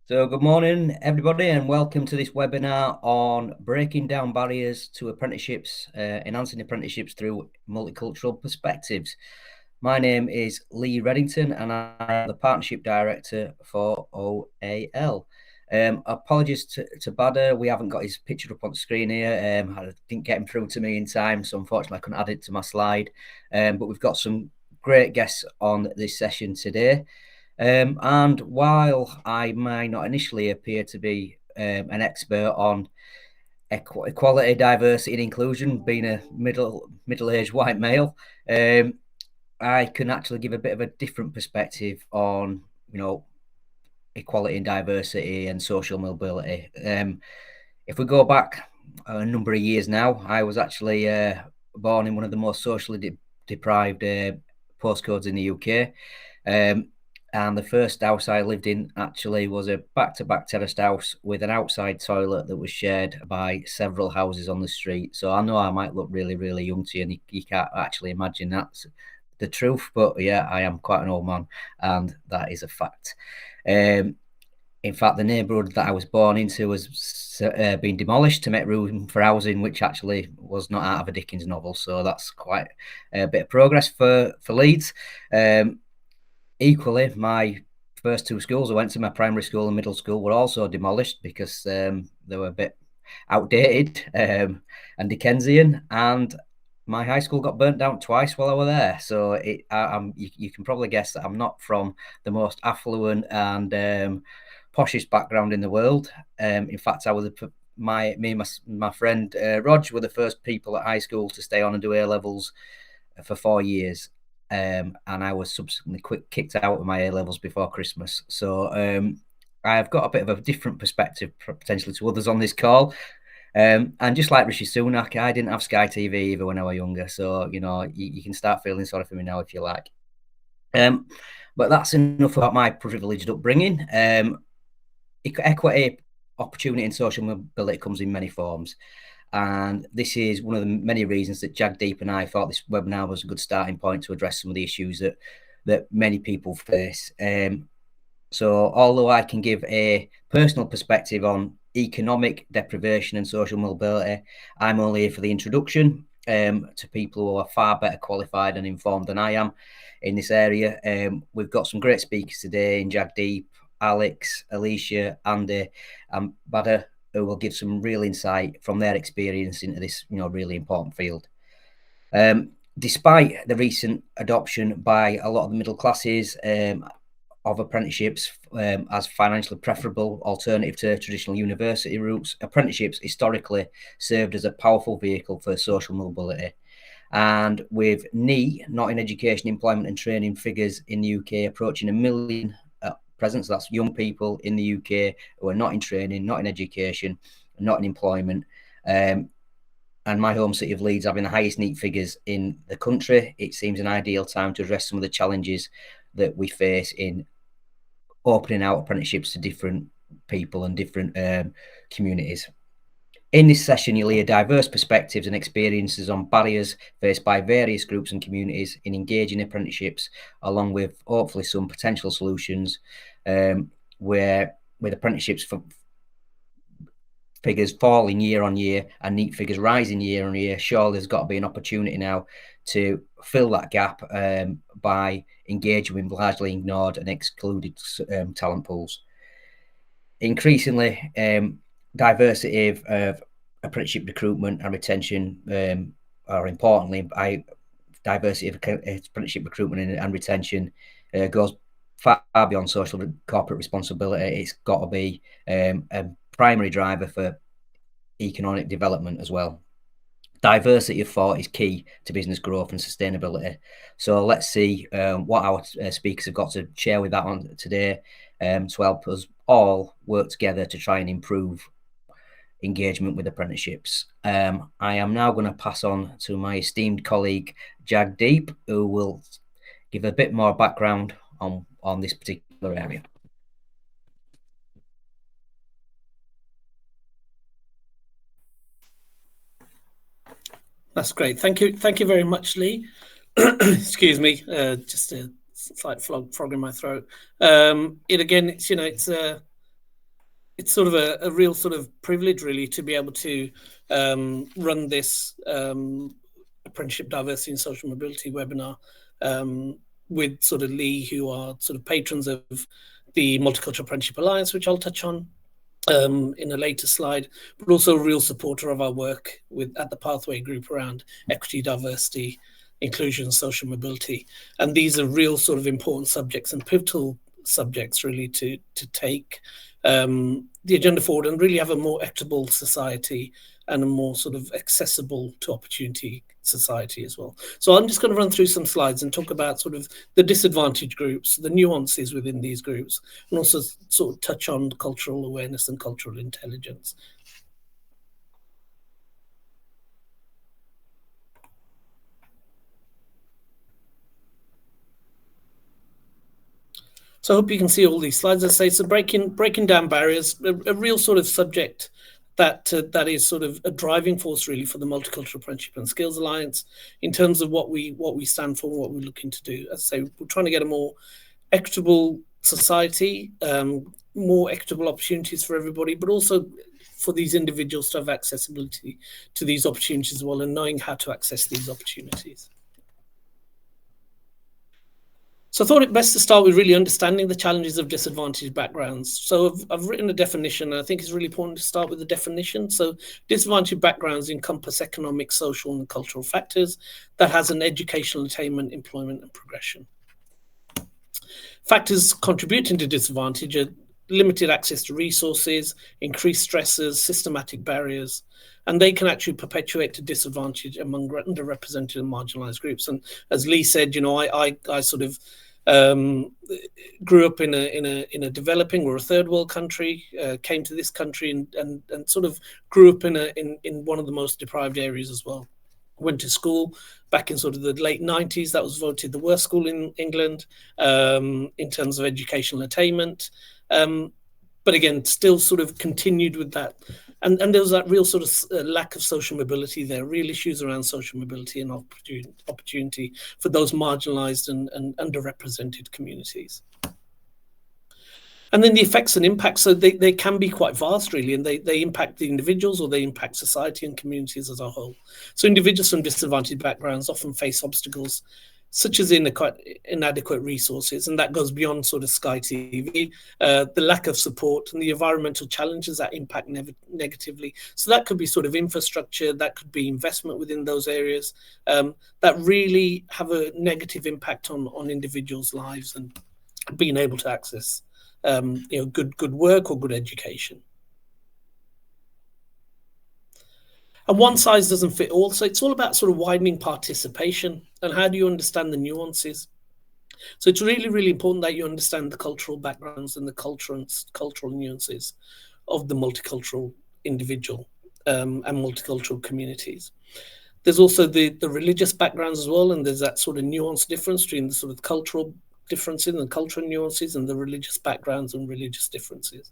So good morning, everybody, and welcome to this webinar on breaking down barriers to apprenticeships, enhancing apprenticeships through multicultural perspectives. My name is Lee Reddington, and I am the Partnership Director for OAL. Apologies to Badr, we haven't got his picture up on the screen here. I didn't get him through to me in time, so unfortunately I couldn't add it to my slide. But we've got some great guests on this session today. And while I might not initially appear to be an expert on equality, diversity, and inclusion, being a middle-aged white male, I can actually give a bit of a different perspective on, equality and diversity and social mobility. If we go back a number of years now, I was actually born in one of the most socially deprived postcodes in the UK. And the first house I lived in actually was a back-to-back terraced house with an outside toilet that was shared by several houses on the street. So I know I might look really, really young to you, and you can't actually imagine that's the truth. But yeah, I am quite an old man, and that is a fact. In fact, the neighbourhood that I was born into was being demolished to make room for housing, which actually was not out of a Dickens novel. So that's quite a bit of progress for Leeds. Equally, my first two schools I went to, my primary school and middle school, were also demolished because they were a bit outdated and Dickensian. And my high school got burnt down twice while I was there. So you can probably guess that I'm not from the most affluent and poshest background in the world. In fact, I was me and my friend Rog were the first people at high school to stay on and do A levels for 4 years. And I was subsequently kicked out of my A levels before Christmas. So I've got a bit of a different perspective potentially to others on this call. And just like Rishi Sunak, I didn't have Sky TV either when I was younger. So, you can start feeling sorry for me now if you like. But that's enough about my privileged upbringing. Equity, opportunity, and social mobility comes in many forms. And this is one of the many reasons that Jagdeep and I thought this webinar was a good starting point to address some of the issues that many people face. So although I can give a personal perspective on economic deprivation and social mobility, I'm only here for the introduction to people who are far better qualified and informed than I am in this area. We've got some great speakers today in Jagdeep, Alex, Alicia, Andy, and Badr, who will give some real insight from their experience into this, really important field. Despite the recent adoption by a lot of the middle classes of apprenticeships as financially preferable alternative to traditional university routes, apprenticeships historically served as a powerful vehicle for social mobility. And with NEET, not in education, employment and training, figures in the UK approaching 1 million presence, that's young people in the UK who are not in training, not in education, not in employment. And my home city of Leeds having the highest NEET figures in the country, it seems an ideal time to address some of the challenges that we face in opening out apprenticeships to different people and different communities. In this session, you'll hear diverse perspectives and experiences on barriers faced by various groups and communities in engaging apprenticeships, along with hopefully some potential solutions where with apprenticeships figures falling year on year and NEET figures rising year on year, surely there's got to be an opportunity now to fill that gap by engaging with largely ignored and excluded talent pools. Increasingly, diversity of apprenticeship recruitment and retention are importantly, diversity of apprenticeship recruitment and retention goes far beyond social corporate responsibility. It's got to be a primary driver for economic development as well. Diversity of thought is key to business growth and sustainability. So let's see what our speakers have got to share with that on today to help us all work together to try and improve engagement with apprenticeships. I am now going to pass on to my esteemed colleague Jagdeep, who will give a bit more background on this particular area. That's great. Thank you. Thank you very much, Lee. Excuse me, just a slight frog in my throat. It's it's sort of a real sort of privilege, really, to be able to run this Apprenticeship Diversity and Social Mobility webinar with sort of Lee, who are sort of patrons of the Multicultural Apprenticeship Alliance, which I'll touch on in a later slide, but also a real supporter of our work at the Pathway Group around equity, diversity, inclusion, and social mobility. And these are real sort of important subjects and pivotal subjects, really, to take the agenda forward and really have a more equitable society and a more sort of accessible to opportunity society as well. So I'm just going to run through some slides and talk about sort of the disadvantaged groups, the nuances within these groups, and also sort of touch on cultural awareness and cultural intelligence. So I hope you can see all these slides. As I say, so breaking down barriers, a real sort of subject that is sort of a driving force, really, for the Multicultural Apprenticeship and Skills Alliance in terms of what we stand for and what we're looking to do. As I say, we're trying to get a more equitable society, more equitable opportunities for everybody, but also for these individuals to have accessibility to these opportunities as well, and knowing how to access these opportunities. So I thought it best to start with really understanding the challenges of disadvantaged backgrounds. So I've written a definition, and I think it's really important to start with the definition. So disadvantaged backgrounds encompass economic, social, and cultural factors that has an educational attainment, employment, and progression. Factors contributing to disadvantage are limited access to resources, increased stresses, systematic barriers, and they can actually perpetuate the disadvantage among underrepresented and marginalized groups. And as Lee said, I sort of grew up in a developing, we're a third world country, came to this country and sort of grew up in one of the most deprived areas as well. Went to school back in sort of the late 90s. That was voted the worst school in England in terms of educational attainment. But again, still sort of continued with that. And there was that real sort of lack of social mobility there, real issues around social mobility and opportunity for those marginalized and underrepresented communities. And then the effects and impacts, so they can be quite vast, really, and they impact the individuals or they impact society and communities as a whole. So individuals from disadvantaged backgrounds often face obstacles such as inadequate resources, and that goes beyond sort of Sky TV, the lack of support and the environmental challenges that impact negatively. So that could be sort of infrastructure, that could be investment within those areas that really have a negative impact on individuals' lives and being able to access good work or good education. And one size doesn't fit all. So it's all about sort of widening participation and how do you understand the nuances. So it's really, really important that you understand the cultural backgrounds and the cultural nuances of the multicultural individual and multicultural communities. There's also the religious backgrounds as well, and there's that sort of nuanced difference between the sort of cultural differences and cultural nuances and the religious backgrounds and religious differences.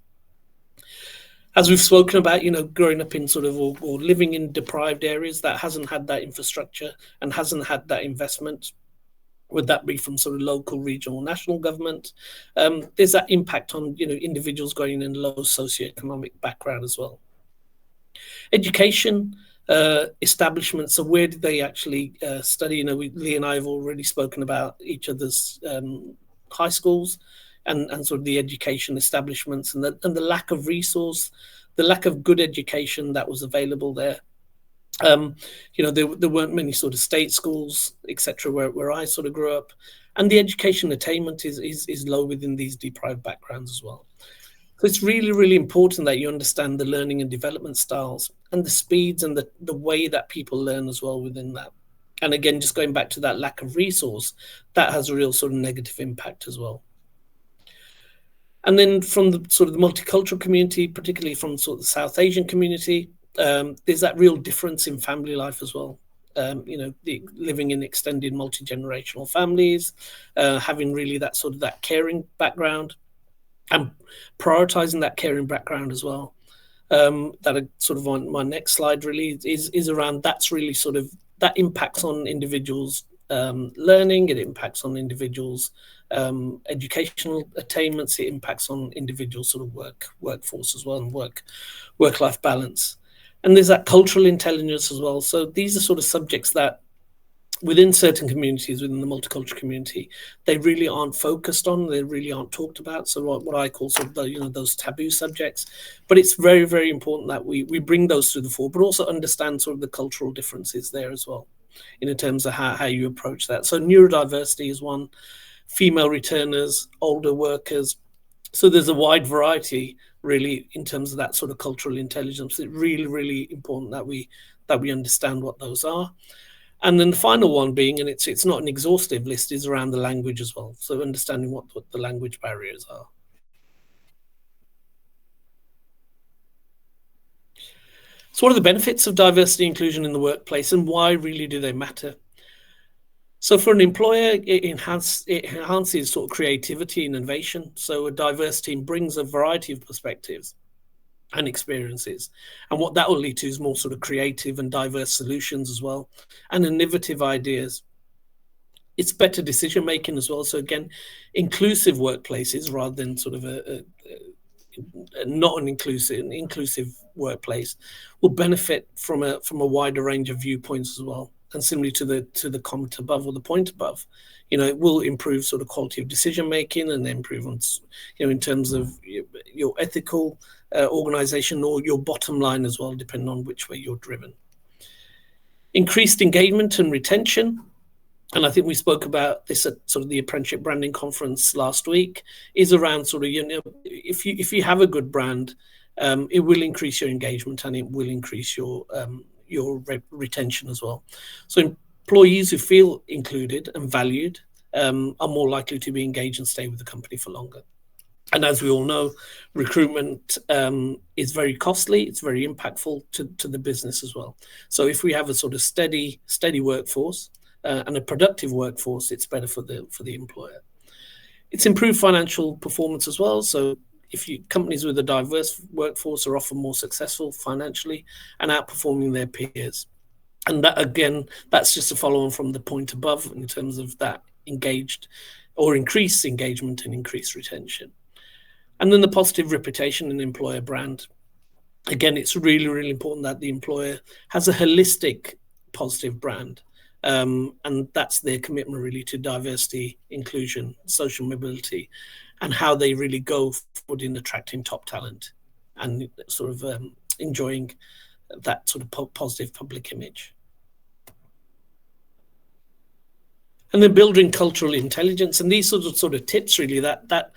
As we've spoken about, growing up in sort of or living in deprived areas that hasn't had that infrastructure and hasn't had that investment, would that be from sort of local, regional, national government? There's that impact on individuals going in low socioeconomic background as well. Education establishments. So where did they actually study? Lee and I have already spoken about each other's high schools. And sort of the education establishments and the lack of resource, the lack of good education that was available there. There weren't many sort of state schools, etc., where I sort of grew up, and the education attainment is low within these deprived backgrounds as well. So it's really, really important that you understand the learning and development styles and the speeds and the way that people learn as well within that. And again, just going back to that lack of resource, that has a real sort of negative impact as well. And then from the sort of the multicultural community, particularly from sort of the South Asian community, there's that real difference in family life as well. Living in extended multi-generational families, having really that sort of that caring background and prioritizing that caring background as well. That are sort of on my next slide really is around that's really sort of that impacts on individuals learning, it impacts on individuals' educational attainments, it impacts on individual sort of workforce as well, and work-life balance. And there's that cultural intelligence as well. So these are sort of subjects that within certain communities, within the multicultural community, they really aren't focused on, they really aren't talked about. So what I call sort of the, those taboo subjects. But it's very, very important that we bring those to the fore, but also understand sort of the cultural differences there as well, in terms of how you approach that. So neurodiversity is one, female returners, older workers. So there's a wide variety really in terms of that sort of cultural intelligence. It's really, really important that we understand what those are. And then the final one being, and it's not an exhaustive list, is around the language as well. So understanding what the language barriers are. So what are the benefits of diversity inclusion in the workplace, and why really do they matter? So for an employer, it enhances sort of creativity and innovation. So a diverse team brings a variety of perspectives and experiences, and what that will lead to is more sort of creative and diverse solutions as well, and innovative ideas. It's better decision making as well. So again, inclusive workplaces rather than sort of a not an inclusive workplace will benefit from a wider range of viewpoints as well. And similarly to the comment above, or the point above, it will improve sort of quality of decision making, and improve on, in terms of your ethical organization, or your bottom line as well, depending on which way you're driven. Increased engagement and retention, and I think we spoke about this at sort of the Apprenticeship Branding Conference last week, is around sort of, if you have a good brand, it will increase your engagement, and it will increase your retention as well. So employees who feel included and valued are more likely to be engaged and stay with the company for longer. And as we all know, recruitment is very costly. It's very impactful to the business as well. So if we have a sort of steady workforce and a productive workforce, it's better for the employer. It's improved financial performance as well. So companies with a diverse workforce are often more successful financially and outperforming their peers. And that, again, that's just a follow on from the point above in terms of that engaged or increased engagement and increased retention. And then the positive reputation and employer brand. Again, it's really, really important that the employer has a holistic positive brand. And that's their commitment really to diversity, inclusion, social mobility, and how they really go forward in attracting top talent and sort of enjoying that sort of positive public image. And then building cultural intelligence, and these sort of tips really that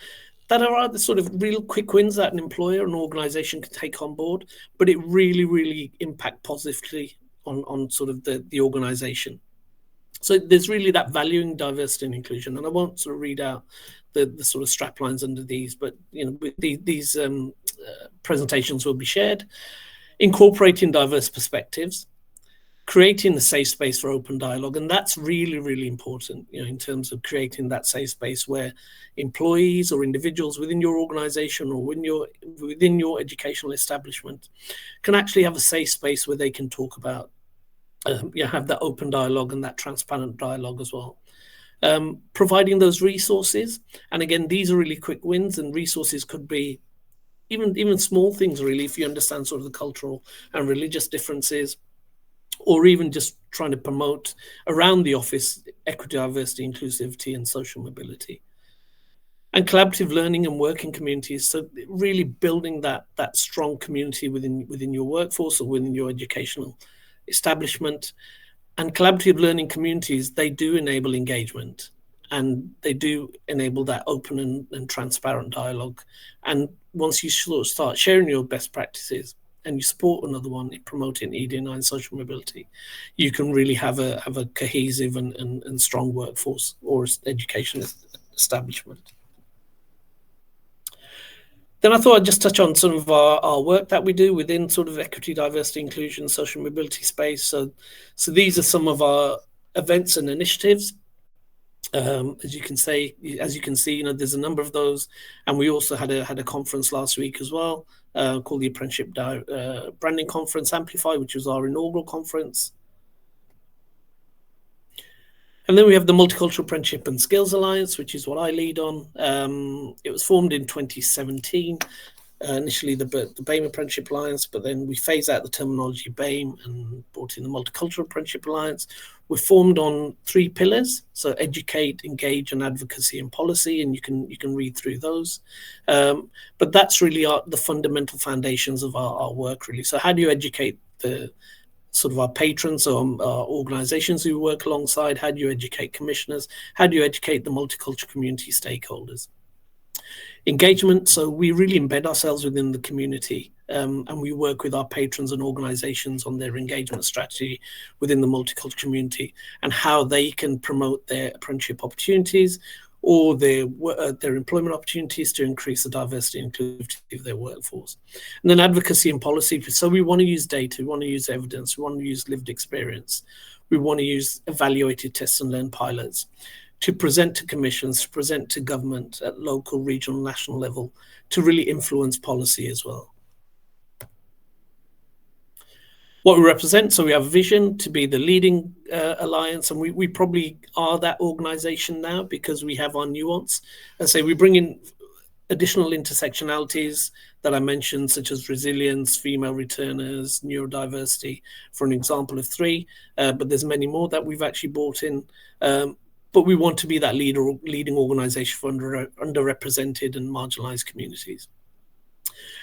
are the sort of real quick wins that an employer and organization can take on board, but it really, really impact positively on sort of the organization. So there's really that valuing diversity and inclusion, and I won't sort of read out the sort of strap lines under these, but these presentations will be shared. Incorporating diverse perspectives, creating a safe space for open dialogue, and that's really, really important, in terms of creating that safe space where employees or individuals within your organization or within your educational establishment can actually have a safe space where they can talk about, have that open dialogue and that transparent dialogue as well. Providing those resources, and again, these are really quick wins, and resources could be even small things really, if you understand sort of the cultural and religious differences, or even just trying to promote around the office equity, diversity, inclusivity, and social mobility. And collaborative learning and working communities, so really building that strong community within your workforce or within your educational establishment. And collaborative learning communities, they do enable engagement, and they do enable that open and transparent dialogue. And once you sort of start sharing your best practices and you support another one in promoting ED&I and social mobility, you can really have a cohesive and strong workforce or education establishment. Then I thought I'd just touch on some of our work that we do within sort of equity, diversity, inclusion, social mobility space. So these are some of our events and initiatives. As you can see, there's a number of those, and we also had a conference last week as well, called the Apprenticeship Branding Conference Amplify, which was our inaugural conference. And then we have the Multicultural Apprenticeship and Skills Alliance, which is what I lead on. It was formed in 2017. Initially the BAME Apprenticeship Alliance, but then we phased out the terminology BAME and brought in the Multicultural Apprenticeship Alliance. We're formed on 3 pillars, so educate, engage, and advocacy and policy, and you can read through those. But that's really the fundamental foundations of our work, really. So how do you educate the sort of our patrons or our organizations who work alongside? How do you educate commissioners? How do you educate the multicultural community stakeholders? Engagement, so we really embed ourselves within the community, and we work with our patrons and organizations on their engagement strategy within the multicultural community and how they can promote their apprenticeship opportunities or their employment opportunities to increase the diversity and inclusivity of their workforce. And then advocacy and policy, so we want to use data, we want to use evidence, we want to use lived experience, we want to use evaluated test and learn pilots to present to commissions, to present to government at local, regional, national level, to really influence policy as well. What we represent, so we have a vision to be the leading alliance, and we probably are that organization now because we have our nuance. And so we bring in additional intersectionalities that I mentioned, such as resilience, female returners, neurodiversity, for an example of 3, but there's many more that we've actually brought in. But we want to be that leading organization for underrepresented and marginalized communities.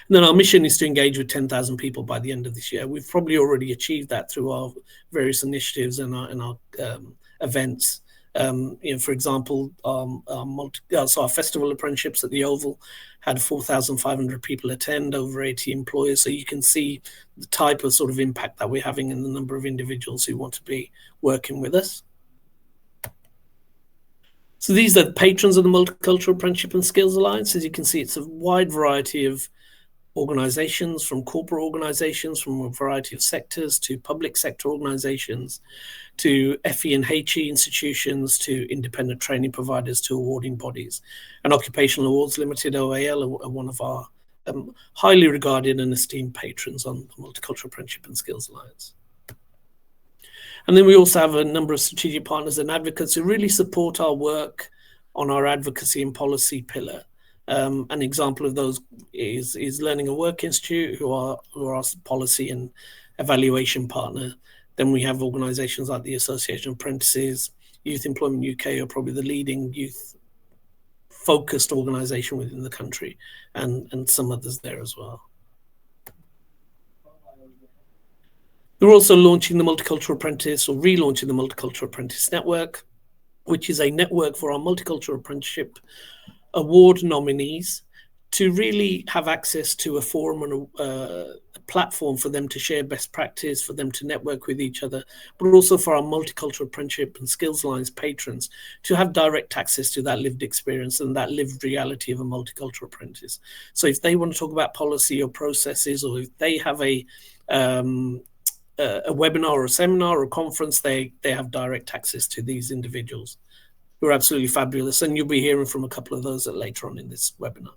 And then our mission is to engage with 10,000 people by the end of this year. We've probably already achieved that through our various initiatives and our events. For example, our festival apprenticeships at the Oval had 4,500 people attend, over 80 employers. So you can see the type of sort of impact that we're having and the number of individuals who want to be working with us. So these are the patrons of the Multicultural Apprenticeship and Skills Alliance. As you can see, it's a wide variety of organizations, from corporate organizations, from a variety of sectors, to public sector organizations, to FE and HE institutions, to independent training providers, to awarding bodies. And Occupational Awards Ltd, OAL, are one of our highly regarded and esteemed patrons on the Multicultural Apprenticeship and Skills Alliance. And then we also have a number of strategic partners and advocates who really support our work on our advocacy and policy pillar. An example of those is Learning and Work Institute, who are our policy and evaluation partner. Then we have organizations like the Association of Apprentices, Youth Employment UK are probably the leading youth-focused organization within the country, and some others there as well. We're also launching the Multicultural Apprentice, or relaunching the Multicultural Apprentice Network, which is a network for our Multicultural Apprenticeship Award nominees to really have access to a forum and a platform for them to share best practice, for them to network with each other, but also for our Multicultural Apprenticeship and Skills Alliance patrons to have direct access to that lived experience and that lived reality of a multicultural apprentice. So if they want to talk about policy or processes, or if they have a webinar or a seminar or a conference, they have direct access to these individuals who are absolutely fabulous. And you'll be hearing from a couple of those later on in this webinar.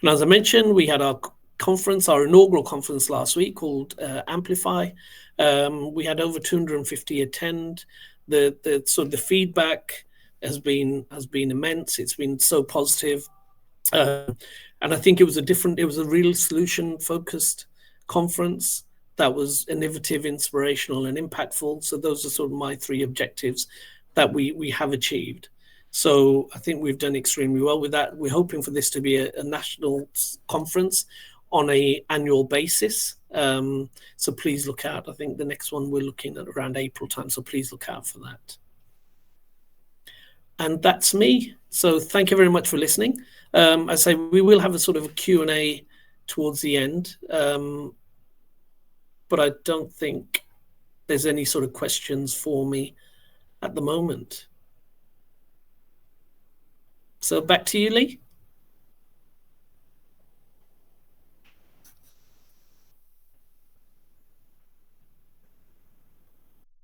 And as I mentioned, we had our conference, our inaugural conference last week called Amplify. We had over 250 attend. The feedback has been immense. It's been so positive. And I think it was a real solution focused conference that was innovative, inspirational, and impactful. So those are sort of my 3 objectives that we have achieved. So I think we've done extremely well with that. We're hoping for this to be a national conference on an annual basis. So please look out. I think the next one we're looking at around April time. So please look out for that. And that's me. So thank you very much for listening. I say we will have a sort of a Q&A towards the end. But I don't think there's any sort of questions for me at the moment. So back to you, Lee.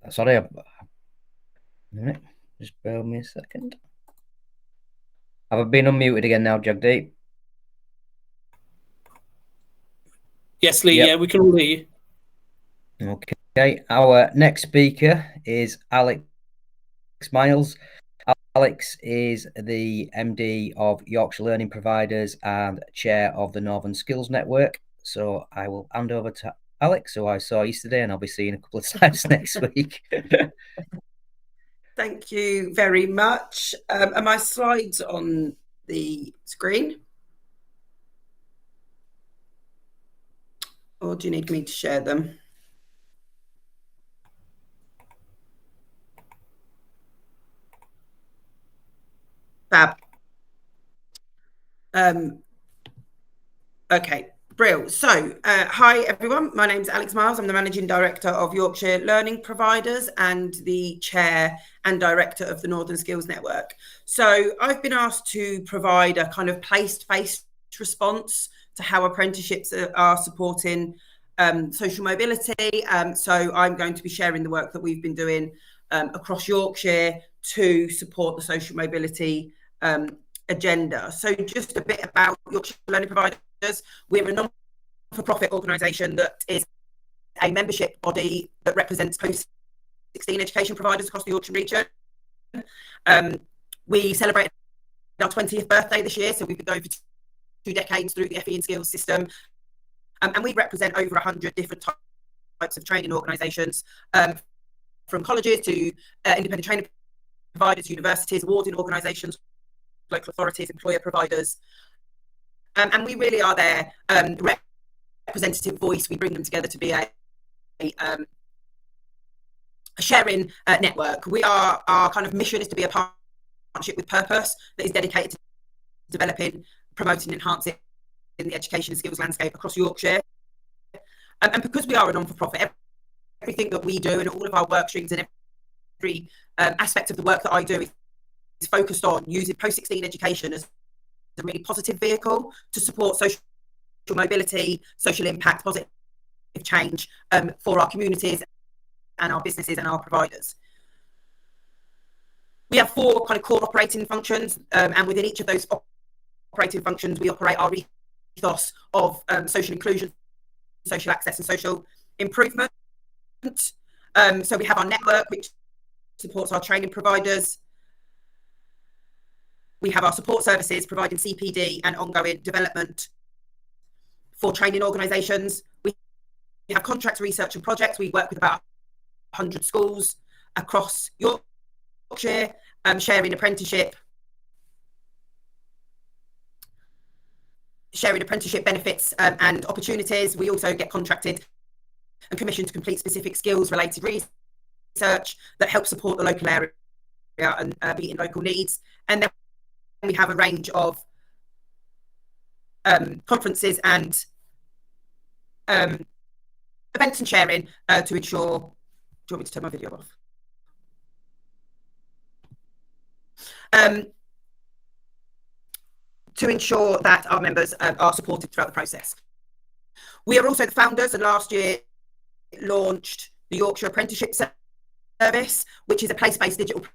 Sorry, a minute. Just bear with me a second. Have I been unmuted again now, Jagdeep? Yes, Lee. Yep. Yeah, we can all hear you. Okay. Our next speaker is Alex Miles. Alex is the MD of Yorkshire Learning Providers and chair of the Northern Skills Network. So I will hand over to Alex, who I saw yesterday, and I'll be seeing a couple of times next week. Thank you very much. Are my slides on the screen? Or do you need me to share them? Fab. Okay, brilliant. So, hi everyone. My name's Alex Miles. I'm the Managing Director of Yorkshire Learning Providers and the Chair and Director of the Northern Skills Network. So, I've been asked to provide a kind of place-based response to how apprenticeships are supporting social mobility. So, I'm going to be sharing the work that we've been doing across Yorkshire to support the social mobility agenda. So, just a bit about Yorkshire Learning Providers. We're a non-for-profit organisation that is a membership body that represents post-16 education providers across the Yorkshire region. We celebrated our 20th birthday this year, so we've been going for 2 decades through the FE and skills system. And we represent over 100 different types of training organisations, from colleges to independent training providers, universities, awarding organisations, local authorities, employer providers. And we really are their representative voice. We bring them together to be a sharing network. Our kind of mission is to be a partnership with purpose that is dedicated to developing, promoting, enhancing the education and skills landscape across Yorkshire. And because we are a non-for-profit, everything that we do and all of our work streams and every aspect of the work that I do is focused on using post-16 education as a really positive vehicle to support social mobility, social impact, positive change for our communities and our businesses and our providers. We have 4 kind of core operating functions, and within each of those operating functions, we operate our ethos of social inclusion, social access, and social improvement. So we have our network, which supports our training providers. We have our support services providing CPD and ongoing development for training organisations. We have contracts, research and projects. We work with about 100 schools across Yorkshire, sharing apprenticeship benefits and opportunities. We also get contracted and commissioned to complete specific skills related research that help support the local area and meeting local needs. And then we have a range of conferences and events and sharing to ensure. Do you want me to turn my video off? To ensure that our members are supported throughout the process. We are also the founders, and last year launched the Yorkshire Apprenticeship Service, which is a place-based digital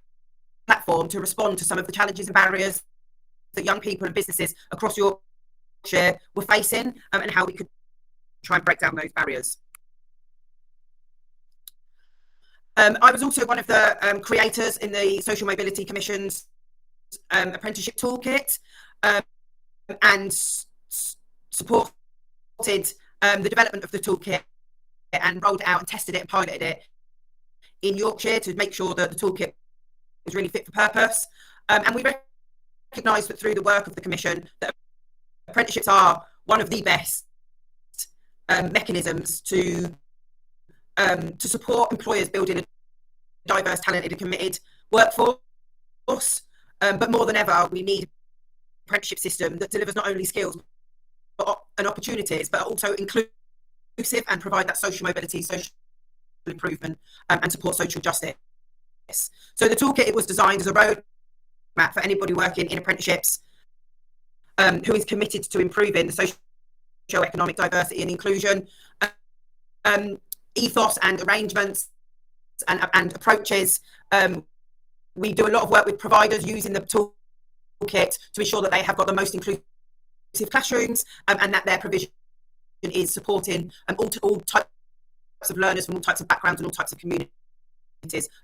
platform to respond to some of the challenges and barriers that young people and businesses across Yorkshire were facing, and how we could try and break down those barriers. I was also one of the creators in the Social Mobility Commission's Apprenticeship Toolkit, and supported the development of the toolkit and rolled it out and tested it and piloted it in Yorkshire to make sure that the toolkit was really fit for purpose. And we recognise that through the work of the Commission that apprenticeships are one of the best mechanisms to support employers building a diverse, talented and committed workforce. But more than ever, we need an apprenticeship system that delivers not only skills and opportunities, but also inclusive and provide that social mobility, social improvement, and support social justice. So the toolkit, it was designed as a roadmap for anybody working in apprenticeships who is committed to improving the socio-economic diversity and inclusion ethos and arrangements and approaches. We do a lot of work with providers using the toolkit to ensure that they have got the most inclusive classrooms, and that their provision is supporting all types of learners from all types of backgrounds and all types of communities.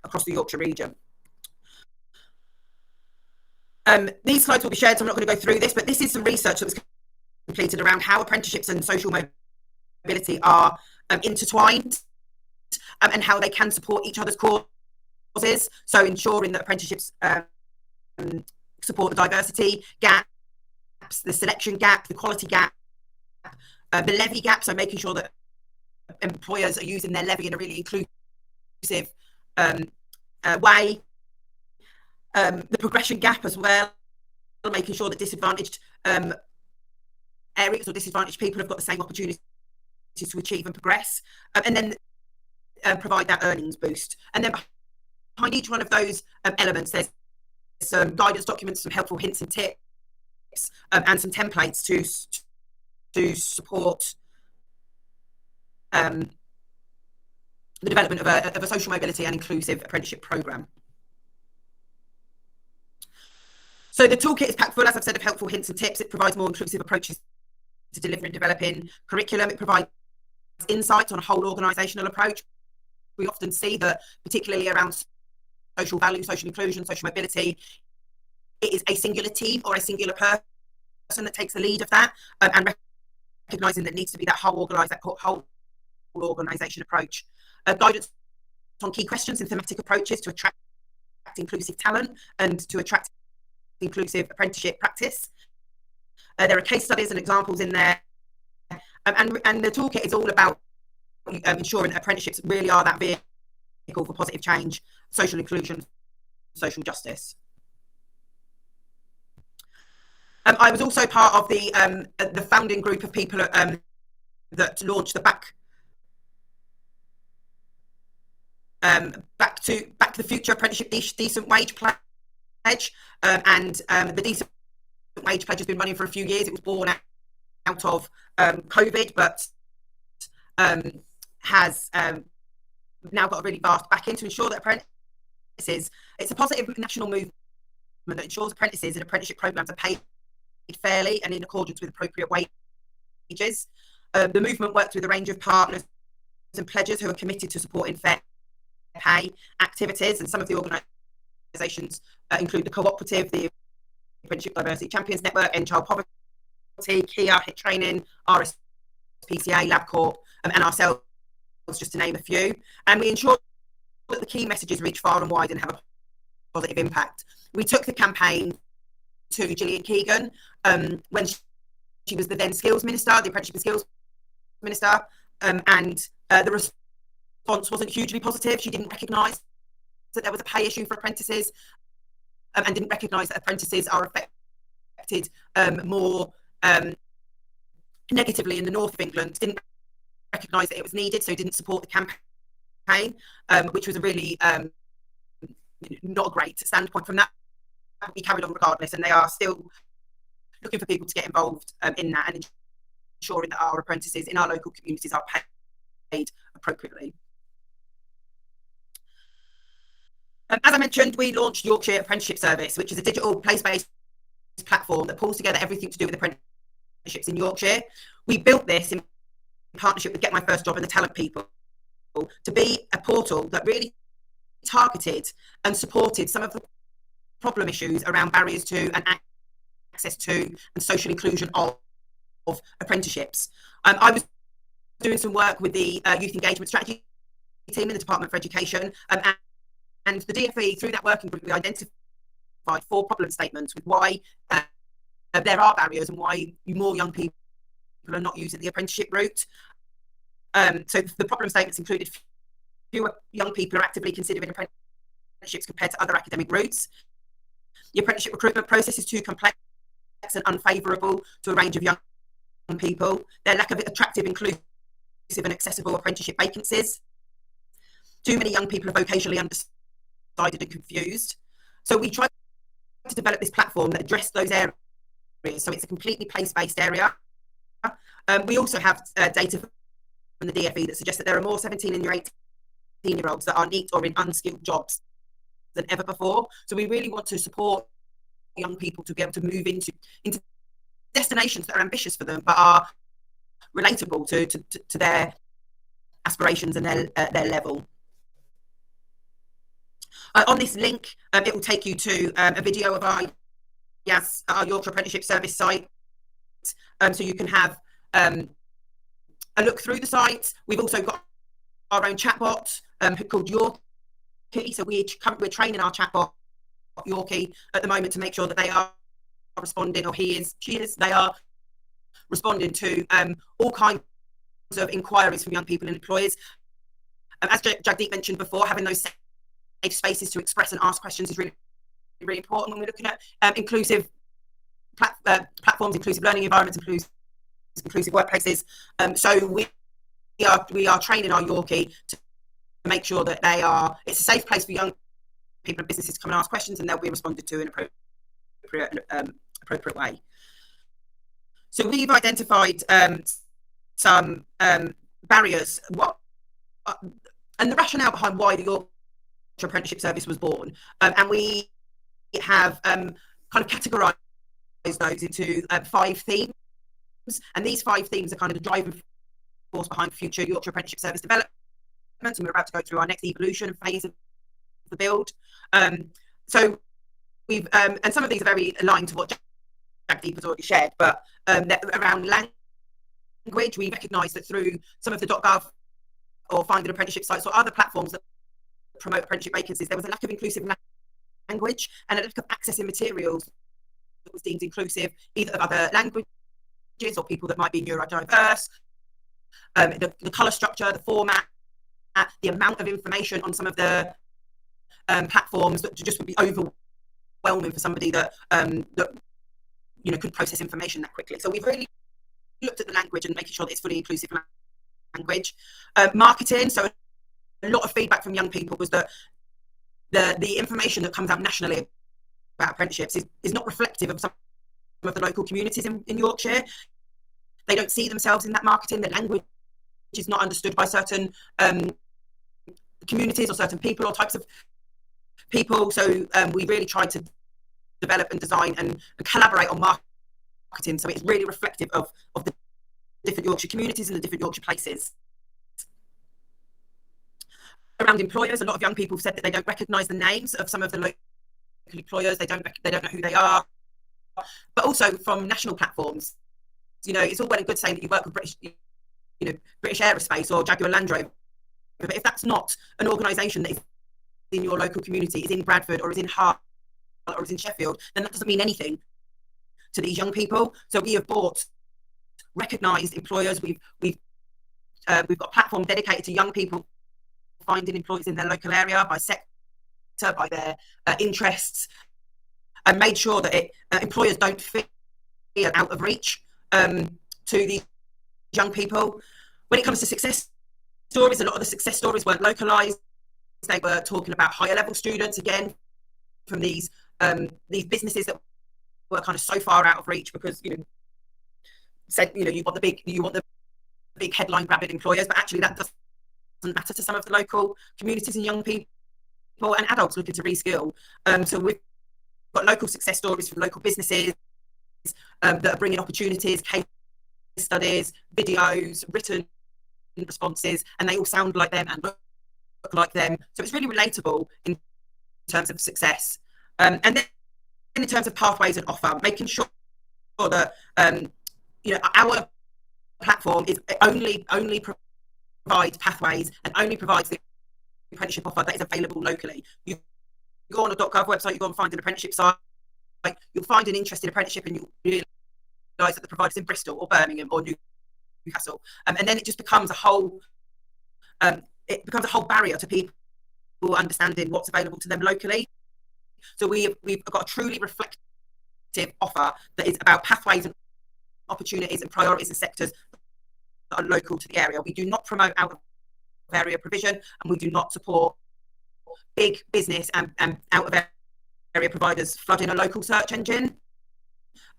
across the Yorkshire region. These slides will be shared, so I'm not going to go through this, but this is some research that was completed around how apprenticeships and social mobility are intertwined, and how they can support each other's causes. So ensuring that apprenticeships support the diversity gaps, the selection gap, the quality gap, the levy gap, so making sure that employers are using their levy in a really inclusive way, the progression gap as well, making sure that disadvantaged areas or disadvantaged people have got the same opportunities to achieve and progress, and then provide that earnings boost. And then behind each one of those elements, there's some guidance documents, some helpful hints and tips, and some templates to support the development of a social mobility and inclusive apprenticeship programme. So the toolkit is packed full, as I've said, of helpful hints and tips. It provides more inclusive approaches to delivering and developing curriculum. It provides insights on a whole organisational approach. We often see that, particularly around social value, social inclusion, social mobility, it is a singular team or a singular person that takes the lead of that, and recognising that it needs to be that whole organisation approach. Guidance on key questions and thematic approaches to attract inclusive talent and to attract inclusive apprenticeship practice. There are case studies and examples in there, and the toolkit is all about ensuring that apprenticeships really are that vehicle for positive change, social inclusion, social justice. I was also part of the founding group of people that launched the Back to the Future Apprenticeship Decent Wage Pledge, and the Decent Wage Pledge has been running for a few years. It was born out of COVID, but has now got a really vast backing to ensure that apprentices, it's a positive national movement that ensures apprentices in apprenticeship programmes are paid fairly and in accordance with appropriate wages. The movement works with a range of partners and pledges who are committed to supporting fair pay activities, and some of the organisations include the Cooperative, the Apprenticeship Diversity Champions Network, End Child Poverty, Kia, HIT Training, RSPCA, LabCorp, and ourselves, just to name a few. And we ensure that the key messages reach far and wide and have a positive impact. We took the campaign to Gillian Keegan when she was the then Skills Minister, the Apprenticeship and Skills Minister, and the response wasn't hugely positive. She didn't recognise that there was a pay issue for apprentices, and didn't recognise that apprentices are affected more negatively in the north of England. Didn't recognise that it was needed, so didn't support the campaign, which was a really not a great standpoint from that. We carried on regardless, and they are still looking for people to get involved in that, and ensuring that our apprentices in our local communities are paid appropriately. As I mentioned, we launched Yorkshire Apprenticeship Service, which is a digital place-based platform that pulls together everything to do with apprenticeships in Yorkshire. We built this in partnership with Get My First Job and the Talent People to be a portal that really targeted and supported some of the problem issues around barriers to and access to and social inclusion of apprenticeships. I was doing some work with the Youth Engagement Strategy team in the Department for Education, and the DFE, through that working group, we identified 4 problem statements with why there are barriers and why more young people are not using the apprenticeship route. So the problem statements included fewer young people are actively considering apprenticeships compared to other academic routes. The apprenticeship recruitment process is too complex and unfavourable to a range of young people. Their lack of attractive, inclusive and accessible apprenticeship vacancies. Too many young people are vocationally undecided and confused. So we tried to develop this platform that addressed those areas. So it's a completely place-based area. We also have data from the DFE that suggests that there are more 17 and 18-year-olds that are neat or in unskilled jobs than ever before. So we really want to support young people to be able to move into destinations that are ambitious for them but are relatable to their aspirations and their level. On this link, it will take you to a video of our Yorkshire Apprenticeship Service site, so you can have a look through the site. We've also got our own chatbot called Yorkie, so we're training our chatbot Yorkie at the moment to make sure that they are responding, or they are responding to all kinds of inquiries from young people and employers. As Jagdeep mentioned before, having those safe spaces to express and ask questions is really, really important when we're looking at inclusive platforms, inclusive learning environments, inclusive workplaces. So we are training our Yorkie to make sure that it's a safe place for young people and businesses to come and ask questions, and they'll be responded to in an appropriate way. So we've identified some barriers, and the rationale behind why the Yorkshire Apprenticeship Service was born, and we have kind of categorised those into 5 themes, and these 5 themes are kind of the driving force behind future Yorkshire Apprenticeship Service development, and we're about to go through our next evolution phase of the build. So we've and some of these are very aligned to what Jagdeep has already shared, but around language, we recognise that through some of the .gov or Find an Apprenticeship sites or other platforms that promote apprenticeship vacancies, there was a lack of inclusive language and a lack of accessing materials that was deemed inclusive, either of other languages or people that might be neurodiverse, the colour structure, the format, the amount of information on some of the platforms that just would be overwhelming for somebody that could process information that quickly. So we've really looked at the language and making sure that it's fully inclusive language. Marketing, so a lot of feedback from young people was that the information that comes out nationally about apprenticeships is not reflective of some of the local communities in Yorkshire. They don't see themselves in that marketing. The language is not understood by certain communities or certain people or types of people. So we really tried to develop and design and collaborate on marketing, so it's really reflective of the different Yorkshire communities and the different Yorkshire places. Around employers, a lot of young people have said that they don't recognise the names of some of the local employers. They don't know who they are. But also from national platforms, it's all well and good saying that you work with British Aerospace or Jaguar Land Rover, but if that's not an organisation that is in your local community, is in Bradford or is in Hull or is in Sheffield, then that doesn't mean anything to these young people. So we have bought recognised employers. We've got a platform dedicated to young people finding employees in their local area by sector, by their interests, and made sure that employers don't feel out of reach to these young people. When it comes to success stories, a lot of the success stories weren't localised. They were talking about higher level students, again, from these businesses that were kind of so far out of reach because you want the big headline grabbing employers, but actually that doesn't matter to some of the local communities and young people and adults looking to reskill. So we've got local success stories from local businesses that are bringing opportunities, case studies, videos, written responses, and they all sound like them and look like them. So it's really relatable in terms of success. And then in terms of pathways and offer, making sure that our platform is only provides pathways and only provides the apprenticeship offer that is available locally. You go on a .gov website, you go and find an apprenticeship site, you'll find an interested apprenticeship and you'll realise that the provider's in Bristol or Birmingham or Newcastle, and then it just becomes a whole barrier to people understanding what's available to them locally. So we've got a truly reflective offer that is about pathways and opportunities and priorities and sectors that are local to the area. We do not promote out of area provision, and we do not support big business and out of area providers flooding a local search engine.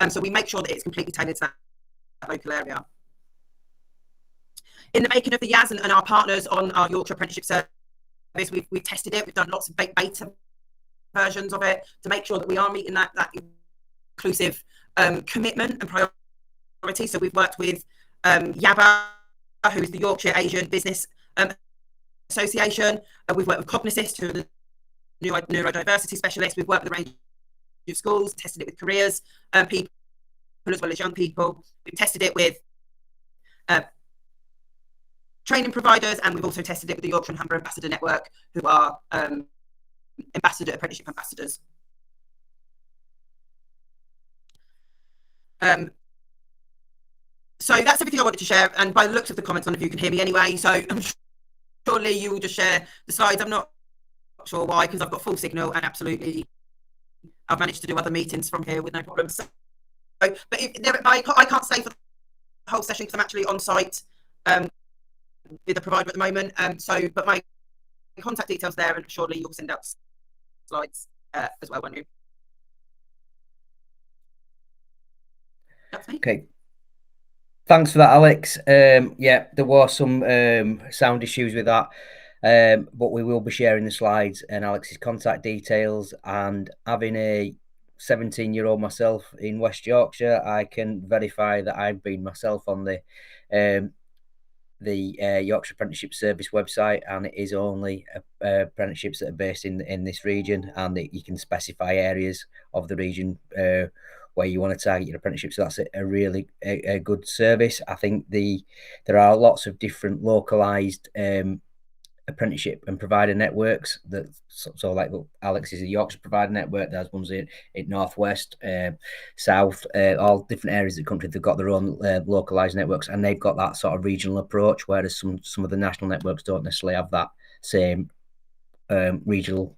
So we make sure that it's completely tailored to that local area. In the making of the YAS and our partners on our Yorkshire Apprenticeship Service, we've tested it. We've done lots of beta versions of it to make sure that we are meeting that inclusive commitment and priority. So we've worked with YABA, who is the Yorkshire Asian Business Association. We've worked with Cognisys, who are the neurodiversity specialist. We've worked with a range of schools, tested it with careers people as well as young people. We've tested it with training providers, and we've also tested it with the Yorkshire and Humber Ambassador Network, who are apprenticeship ambassadors. So that's everything I wanted to share, and by the looks of the comments, none of you can hear me anyway, so I'm surely you will just share the slides. I'm not sure why, because I've got full signal and absolutely I've managed to do other meetings from here with no problems. So, but I can't stay for the whole session because I'm actually on site with a provider at the moment. But my contact details there, and surely you'll send out slides as well, won't you? That's me. Okay. Thanks for that, Alex. Yeah, there was some sound issues with that, but we will be sharing the slides and Alex's contact details. And having a 17-year-old myself in West Yorkshire, I can verify that I've been myself on the Yorkshire Apprenticeship Service website, and it is only apprenticeships that are based in this region, and that you can specify areas of the region where you want to target your apprenticeship. So that's a really good service. I think there are lots of different localized apprenticeship and provider networks that so like Alex is a Yorkshire provider network. There's ones in Northwest, South, all different areas of the country. They've got their own localized networks, and they've got that sort of regional approach, whereas some of the national networks don't necessarily have that same regional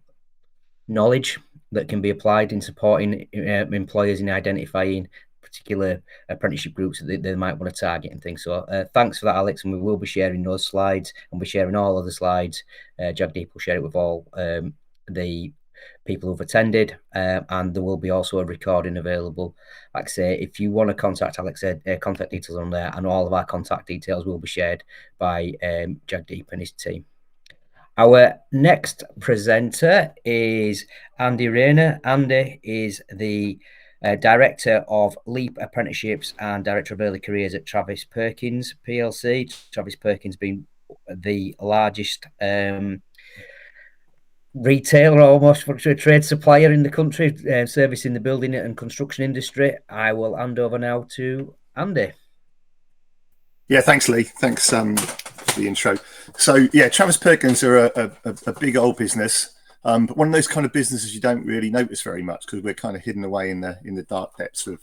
knowledge that can be applied in supporting employers in identifying particular apprenticeship groups that they might want to target and things. So thanks for that, Alex, and we will be sharing those slides, and we're sharing all of the slides. Jagdeep will share it with all the people who've attended, and there will be also a recording available. Like I say, if you want to contact Alex, contact details on there, and all of our contact details will be shared by Jagdeep and his team. Our next presenter is Andy Rayner. Andy is the Director of Leap Apprenticeships and Director of Early Careers at Travis Perkins PLC. Travis Perkins being the largest retailer, almost for a trade supplier in the country, servicing the building and construction industry. I will hand over now to Andy. Yeah, thanks, Lee. Thanks for the intro. So yeah, Travis Perkins are a big old business. But one of those kind of businesses you don't really notice very much because we're kind of hidden away in the dark depths of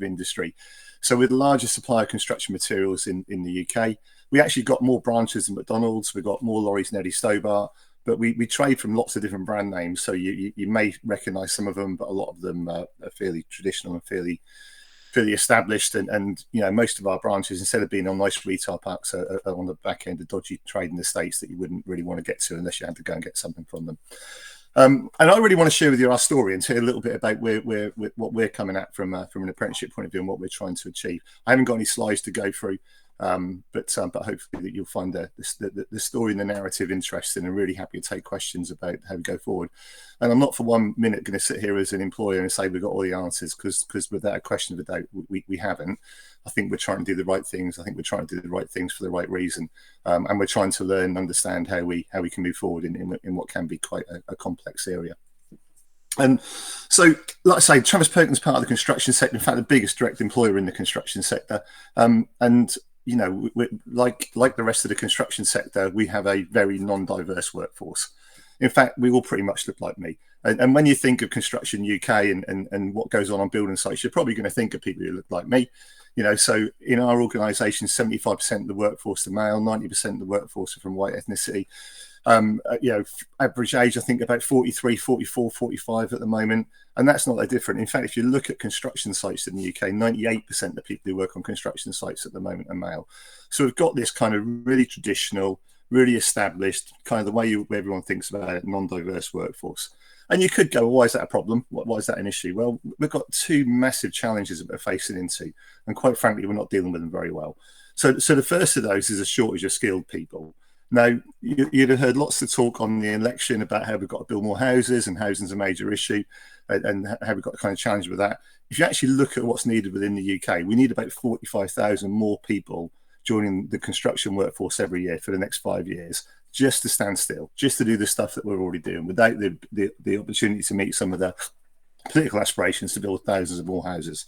industry. So we're the largest supplier of construction materials in the UK. We actually got more branches than McDonald's. We've got more lorries than Eddie Stobart, but we trade from lots of different brand names. So you may recognise some of them, but a lot of them are fairly traditional and fairly established, and you know, most of our branches, instead of being on nice retail parks, are on the back end of dodgy trade in the States that you wouldn't really want to get to unless you had to go and get something from them. And I really want to share with you our story and tell you a little bit about what we're coming at from an apprenticeship point of view and what we're trying to achieve. I haven't got any slides to go through, but hopefully that you'll find the story and the narrative interesting, and really happy to take questions about how we go forward. And I'm not for 1 minute going to sit here as an employer and say we've got all the answers, because without a question of a doubt, we haven't. I think we're trying to do the right things. I think we're trying to do the right things for the right reason, and we're trying to learn and understand how we can move forward in what can be quite a complex area. And so, like I say, Travis Perkins is part of the construction sector. In fact, the biggest direct employer in the construction sector, and you know, like the rest of the construction sector, we have a very non-diverse workforce. In fact, we all pretty much look like me. And when you think of Construction UK and what goes on building sites, you're probably going to think of people who look like me. You know, so in our organisation, 75% of the workforce are male, 90% of the workforce are from white ethnicity. You know, average age, I think about 43, 44, 45 at the moment. And that's not that different. In fact, if you look at construction sites in the UK, 98% of the people who work on construction sites at the moment are male. So we've got this kind of really traditional, really established, kind of the way everyone thinks about it, non-diverse workforce. And you could go, well, why is that a problem? Why is that an issue? Well, we've got two massive challenges that we're facing into, and quite frankly, we're not dealing with them very well. So the first of those is a shortage of skilled people. Now, you'd have heard lots of talk on the election about how we've got to build more houses, and housing's a major issue, and how we've got to kind of challenge with that. If you actually look at what's needed within the UK, we need about 45,000 more people joining the construction workforce every year for the next 5 years, just to stand still, just to do the stuff that we're already doing, without the opportunity to meet some of the political aspirations to build thousands of more houses.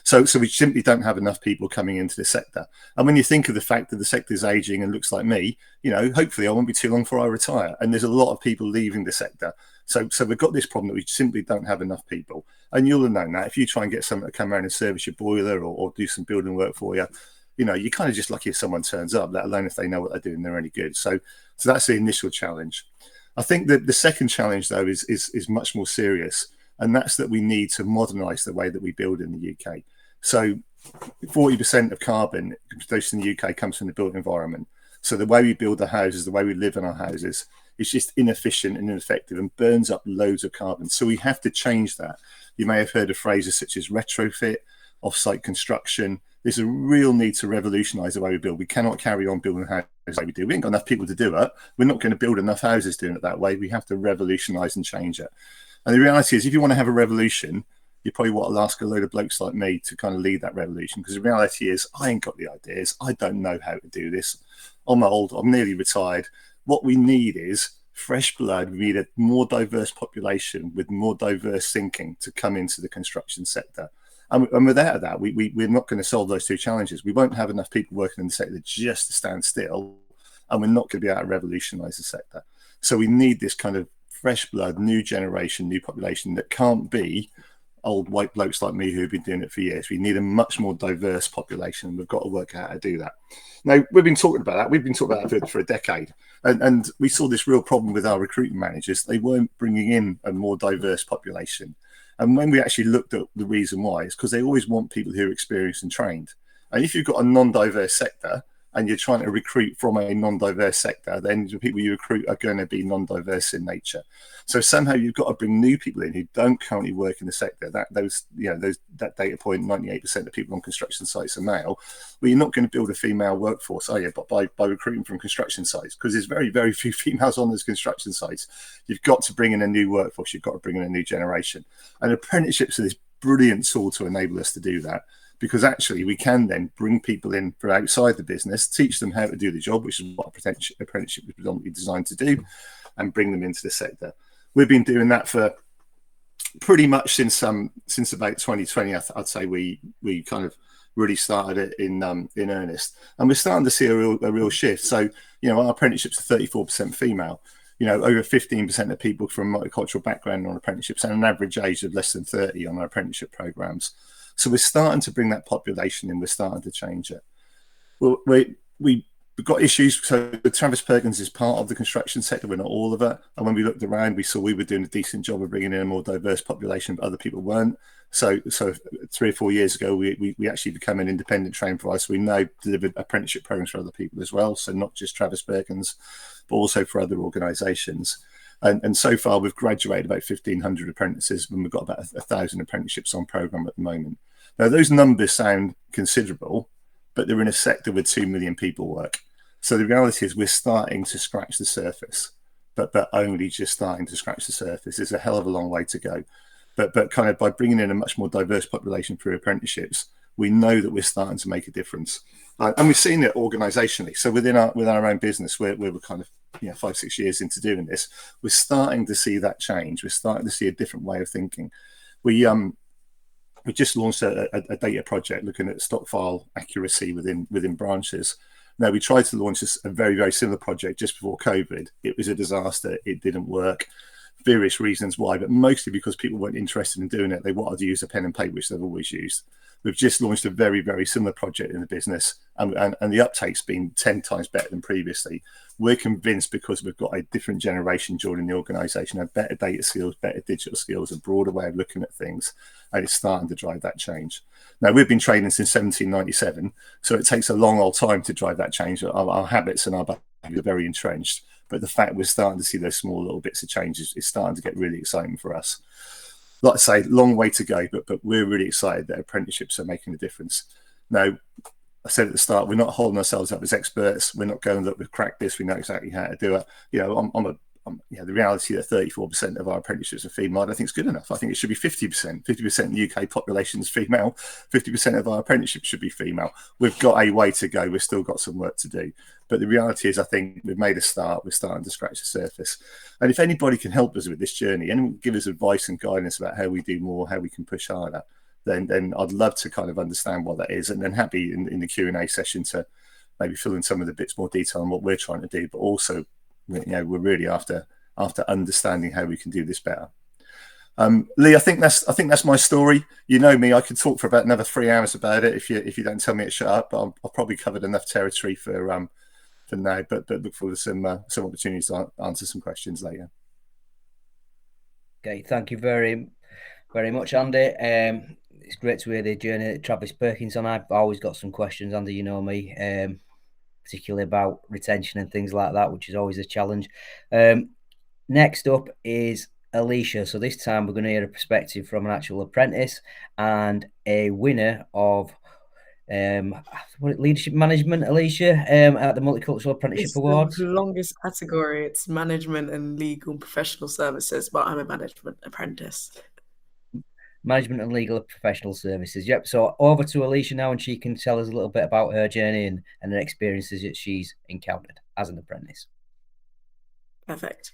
So we simply don't have enough people coming into the sector. And when you think of the fact that the sector is aging and looks like me, hopefully I won't be too long before I retire. And there's a lot of people leaving the sector. So we've got this problem that we simply don't have enough people. And you'll have known that if you try and get someone to come around and service your boiler or do some building work for you, you're kind of just lucky if someone turns up, let alone if they know what they're doing, they're any good. So that's the initial challenge. I think that the second challenge, though, is much more serious. And that's that we need to modernise the way that we build in the UK. So 40% of carbon produced in the UK comes from the built environment. So the way we build the houses, the way we live in our houses, is just inefficient and ineffective and burns up loads of carbon. So we have to change that. You may have heard of phrases such as retrofit, off-site construction. There's a real need to revolutionise the way we build. We cannot carry on building houses the way we do. We ain't got enough people to do it. We're not going to build enough houses doing it that way. We have to revolutionise and change it. And the reality is, if you want to have a revolution, you probably want to ask a load of blokes like me to kind of lead that revolution. Because the reality is, I ain't got the ideas. I don't know how to do this. I'm old. I'm nearly retired. What we need is fresh blood. We need a more diverse population with more diverse thinking to come into the construction sector. And without that, we're not going to solve those two challenges. We won't have enough people working in the sector just to stand still, and we're not going to be able to revolutionise the sector. So we need this kind of fresh blood, new generation, new population that can't be old white blokes like me who've been doing it for years. We need a much more diverse population, and we've got to work out how to do that. Now, we've been talking about that. We've been talking about that for a decade. And we saw this real problem with our recruitment managers. They weren't bringing in a more diverse population. And when we actually looked at the reason why, it's because they always want people who are experienced and trained. And if you've got a non-diverse sector and you're trying to recruit from a non-diverse sector, then the people you recruit are going to be non-diverse in nature. So somehow you've got to bring new people in who don't currently work in the sector. That data point, 98% of people on construction sites are male. Well, you're not going to build a female workforce, are you? But by recruiting from construction sites, because there's very, very few females on those construction sites. You've got to bring in a new workforce. You've got to bring in a new generation. And apprenticeships are this brilliant tool to enable us to do that. Because actually we can then bring people in from outside the business, teach them how to do the job, which is what apprenticeship is predominantly designed to do, and bring them into the sector. We've been doing that for pretty much since about 2020. I'd say we kind of really started it in earnest, and we're starting to see a real shift. So our apprenticeships are 34% female. Over 15% of people from multicultural background on apprenticeships, and an average age of less than 30 on our apprenticeship programs. So we're starting to bring that population in. We're starting to change it. Well, we've got issues. So Travis Perkins is part of the construction sector. We're not all of it. And when we looked around, we saw we were doing a decent job of bringing in a more diverse population, but other people weren't. So 3 or 4 years ago, we actually became an independent training provider. So we now deliver apprenticeship programs for other people as well. So not just Travis Perkins, but also for other organisations. And so far, we've graduated about 1,500 apprentices, and we've got about 1,000 apprenticeships on programme at the moment. Now, those numbers sound considerable, but they're in a sector where 2 million people work. So the reality is we're starting to scratch the surface, but only just starting to scratch the surface. There's a hell of a long way to go. But kind of by bringing in a much more diverse population through apprenticeships, we know that we're starting to make a difference. And we've seen it organisationally. So within our own business, we're kind of 5-6 years into doing this, we're starting to see that change. We're starting to see a different way of thinking. We just launched a data project looking at stock file accuracy within branches. Now, we tried to launch a very, very similar project just before COVID. It was a disaster. It didn't work. Various reasons why, but mostly because people weren't interested in doing it. They wanted to use a pen and paper, which they've always used. We've just launched a very, very similar project in the business, and the uptake's been 10 times better than previously. We're convinced because we've got a different generation joining the organisation, have better data skills, better digital skills, a broader way of looking at things, and it's starting to drive that change. Now, we've been training since 1797, so it takes a long old time to drive that change. Our habits and our behaviour are very entrenched, but the fact we're starting to see those small little bits of changes is starting to get really exciting for us. Like I say, long way to go, but we're really excited that apprenticeships are making a difference. Now, I said at the start, we're not holding ourselves up as experts. We're not going, look, we've cracked this. We know exactly how to do it. I'm the reality that 34% of our apprenticeships are female, I don't think it's good enough. I think it should be 50%. 50% of the UK population is female. 50% of our apprenticeships should be female. We've got a way to go. We've still got some work to do. But the reality is, I think we've made a start. We're starting to scratch the surface. And if anybody can help us with this journey and give us advice and guidance about how we do more, how we can push harder, then I'd love to kind of understand what that is, and then happy in the Q&A session to maybe fill in some of the bits more detail on what we're trying to do, but also, we're really after understanding how we can do this better. Lee, I think that's my story. You know me, I could talk for about another 3 hours about it if you don't tell me to shut up. But I've probably covered enough territory for now. But look forward to some opportunities to answer some questions later. Okay, thank you very much, Andy. It's great to hear the journey that Travis Perkins on. I've always got some questions, Andy. You know me, particularly about retention and things like that, which is always a challenge. Next up is Alicia. So this time we're going to hear a perspective from an actual apprentice and a winner of leadership management, Alicia, at the Multicultural Apprenticeship Awards. The longest category. It's management and legal and professional services, but I'm a management apprentice. Management and legal and professional services. Yep. So over to Alicia now, and she can tell us a little bit about her journey and the experiences that she's encountered as an apprentice. Perfect.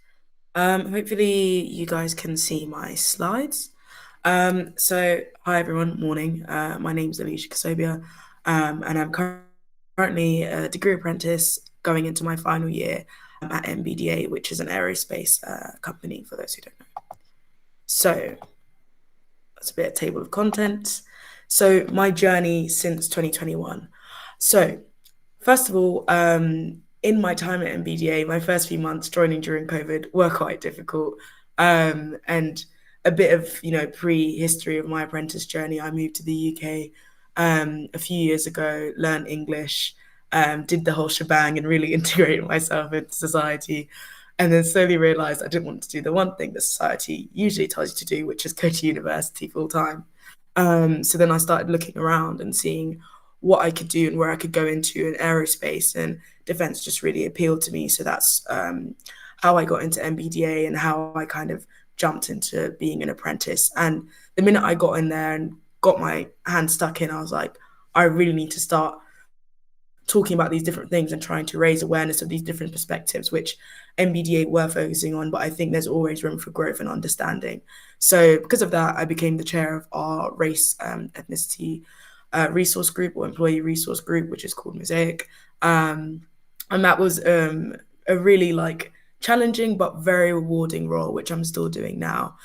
Hopefully you guys can see my slides. So hi everyone, morning. My name is Alicia Kasobia, and I'm currently a degree apprentice going into my final year at MBDA, which is an aerospace company, for those who don't know. So that's a bit of table of contents. So my journey since 2021. So first of all, in my time at MBDA, my first few months joining during COVID were quite difficult. And a bit of, pre-history of my apprentice journey. I moved to the UK a few years ago, learned English, did the whole shebang and really integrated myself into society. And then slowly realized I didn't want to do the one thing that society usually tells you to do, which is go to university full time. So then I started looking around and seeing what I could do and where I could go into, in aerospace and defense just really appealed to me. So that's how I got into MBDA and how I kind of jumped into being an apprentice. And the minute I got in there and got my hand stuck in, I was like, I really need to start talking about these different things and trying to raise awareness of these different perspectives, which MBDA were focusing on, but I think there's always room for growth and understanding. So because of that, I became the chair of our race ethnicity resource group, or employee resource group, which is called Mosaic. And that was a really challenging but very rewarding role, which I'm still doing now,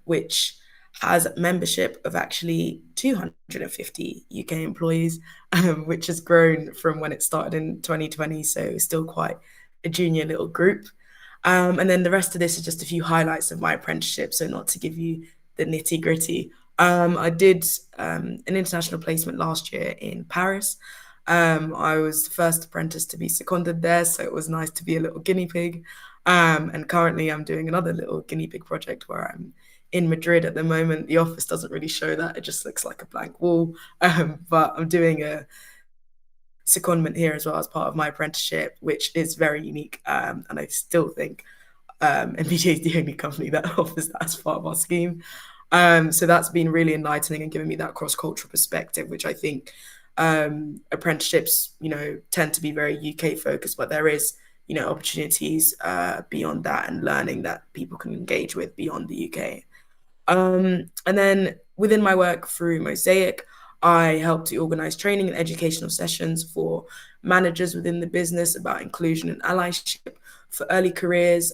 which has membership of actually 250 UK employees, which has grown from when it started in 2020. So it's still quite a junior little group. And then the rest of this is just a few highlights of my apprenticeship. So not to give you the nitty gritty. I did an international placement last year in Paris. I was the first apprentice to be seconded there, so it was nice to be a little guinea pig. And currently I'm doing another little guinea pig project where I'm in Madrid at the moment. The office doesn't really show that, it just looks like a blank wall. But I'm doing a secondment here as well as part of my apprenticeship, which is very unique. And I still think MBDA is the only company that offers that as part of our scheme. So that's been really enlightening and giving me that cross-cultural perspective, which I think apprenticeships, tend to be very UK focused, but there is, opportunities beyond that and learning that people can engage with beyond the UK. And then within my work through Mosaic, I help to organize training and educational sessions for managers within the business about inclusion and allyship, for early careers,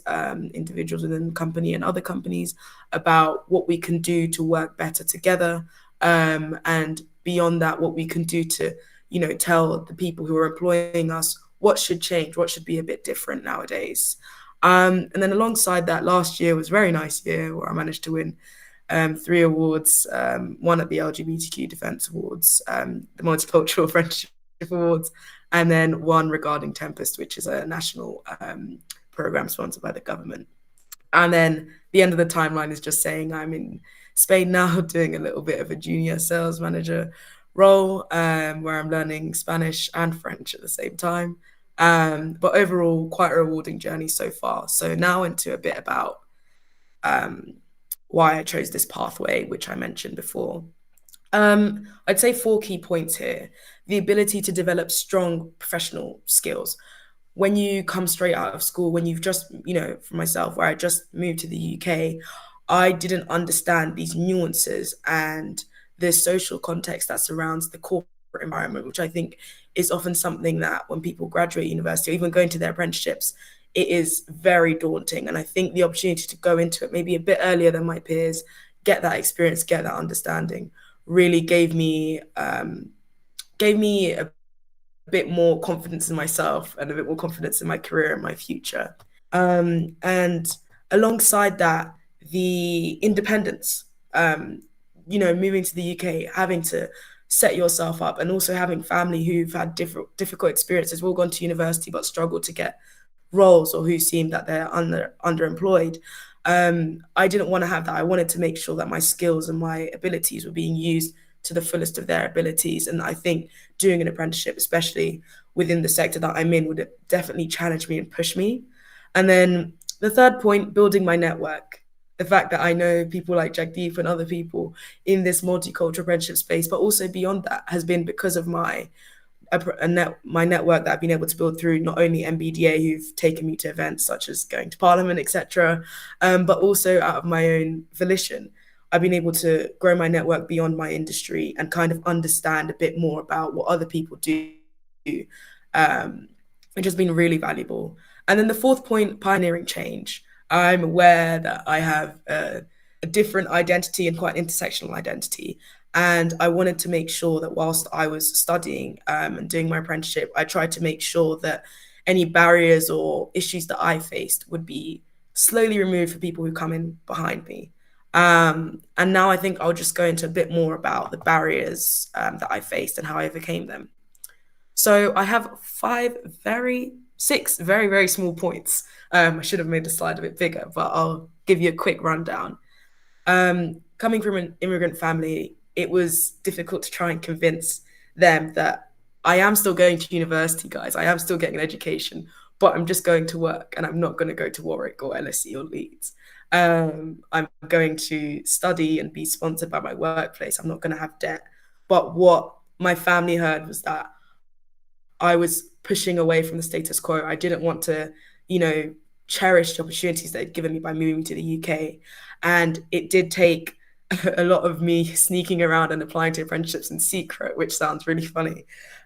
individuals within the company and other companies, about what we can do to work better together. And beyond that, what we can do to, tell the people who are employing us what should change, what should be a bit different nowadays. And then alongside that, last year was a very nice year where I managed to win 3 awards, one at the LGBTQ Defence Awards, the Multicultural Apprenticeship Awards, and then one regarding Tempest, which is a national program sponsored by the government. And then the end of the timeline is just saying I'm in Spain now doing a little bit of a junior sales manager role, where I'm learning Spanish and French at the same time. But overall, quite a rewarding journey so far. So now into a bit about why I chose this pathway, which I mentioned before. I'd say 4 key points here. The ability to develop strong professional skills. When you come straight out of school, when you've just, for myself, where I just moved to the UK, I didn't understand these nuances and the social context that surrounds the corporate environment, which I think is often something that when people graduate university or even go into their apprenticeships, it is very daunting. And I think the opportunity to go into it maybe a bit earlier than my peers, get that experience, get that understanding, really gave me a bit more confidence in myself and a bit more confidence in my career and my future. And alongside that, the independence, moving to the UK, having to set yourself up, and also having family who've had difficult experiences, all gone to university but struggled to get roles, or who seem that they're underemployed. I didn't want to have that. I wanted to make sure that my skills and my abilities were being used to the fullest of their abilities. And I think doing an apprenticeship, especially within the sector that I'm in, would definitely challenge me and push me. And then the third point, building my network. The fact that I know people like Jagdeep and other people in this multicultural apprenticeship space, but also beyond that, has been because of my network that I've been able to build through not only MBDA, who've taken me to events such as going to Parliament, etc., but also out of my own volition. I've been able to grow my network beyond my industry and kind of understand a bit more about what other people do, which has been really valuable. And then the fourth point, pioneering change. I'm aware that I have a different identity and quite intersectional identity. And I wanted to make sure that whilst I was studying and doing my apprenticeship, I tried to make sure that any barriers or issues that I faced would be slowly removed for people who come in behind me. And now I think I'll just go into a bit more about the barriers that I faced and how I overcame them. So I have 6 very, very small points. I should have made the slide a bit bigger, but I'll give you a quick rundown. Coming from an immigrant family, it was difficult to try and convince them that I am still going to university, guys. I am still getting an education, but I'm just going to work, and I'm not going to go to Warwick or LSE or Leeds. I'm going to study and be sponsored by my workplace. I'm not going to have debt. But what my family heard was that I was pushing away from the status quo. I didn't want to, cherish the opportunities they'd given me by moving to the UK. And it did take a lot of me sneaking around and applying to apprenticeships in secret, which sounds really funny.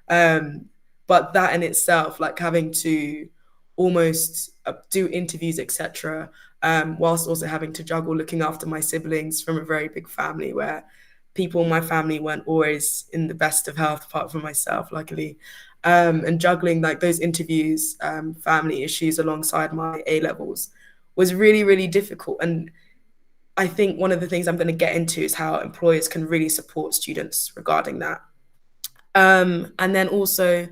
But that in itself, like having to almost do interviews, etc., whilst also having to juggle looking after my siblings from a very big family where people in my family weren't always in the best of health, apart from myself, luckily. And juggling like those interviews, family issues alongside my A-levels was really, really difficult. And I think one of the things I'm going to get into is how employers can really support students regarding that. And then also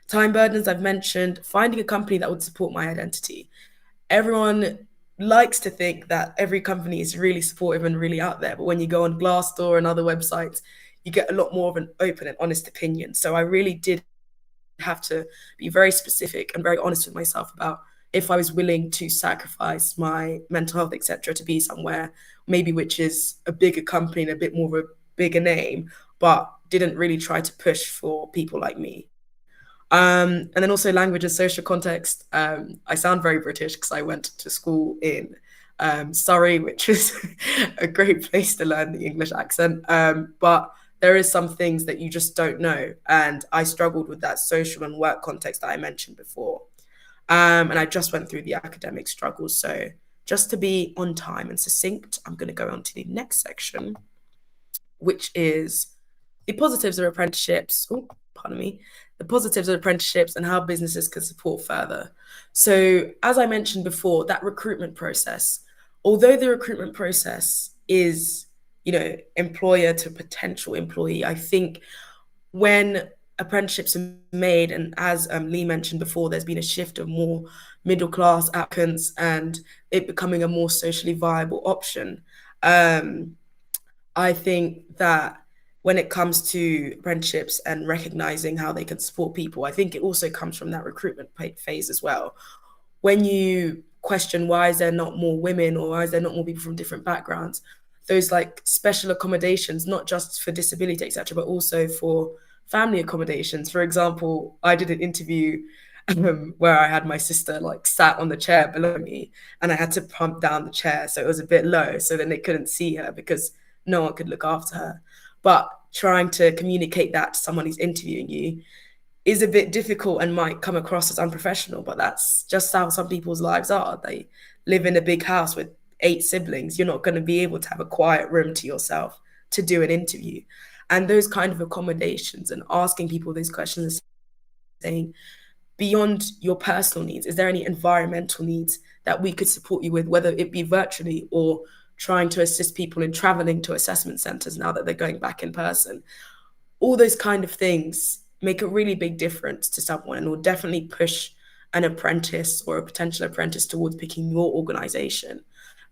time burdens, I've mentioned, finding a company that would support my identity. Everyone likes to think that every company is really supportive and really out there, but when you go on Glassdoor and other websites, you get a lot more of an open and honest opinion. So I really did have to be very specific and very honest with myself about if I was willing to sacrifice my mental health, etc., to be somewhere maybe which is a bigger company and a bit more of a bigger name, but didn't really try to push for people like me. And then also language and social context. I sound very British because I went to school in Surrey, which is a great place to learn the English accent. But there is some things that you just don't know. And I struggled with that social and work context that I mentioned before. And I just went through the academic struggles. So just to be on time and succinct, I'm going to go on to the next section, which is the positives of apprenticeships. Oh, pardon me. The positives of apprenticeships and how businesses can support further. So as I mentioned before, that recruitment process, although the recruitment process is, employer to potential employee, I think when apprenticeships are made, and as Lee mentioned before, there's been a shift of more middle-class applicants and it becoming a more socially viable option. I think that when it comes to apprenticeships and recognizing how they can support people, I think it also comes from that recruitment phase as well. When you question why is there not more women or why is there not more people from different backgrounds, those like special accommodations, not just for disability, etc., but also for family accommodations. For example, I did an interview where I had my sister like sat on the chair below me and I had to pump down the chair so it was a bit low so then they couldn't see her because no one could look after her. But trying to communicate that to someone who's interviewing you is a bit difficult and might come across as unprofessional, but that's just how some people's lives are. They live in a big house with 8 siblings. You're not going to be able to have a quiet room to yourself to do an interview. And those kind of accommodations and asking people those questions, saying, beyond your personal needs, is there any environmental needs that we could support you with, whether it be virtually or trying to assist people in traveling to assessment centres now that they're going back in person? All those kind of things make a really big difference to someone and will definitely push an apprentice or a potential apprentice towards picking your organisation.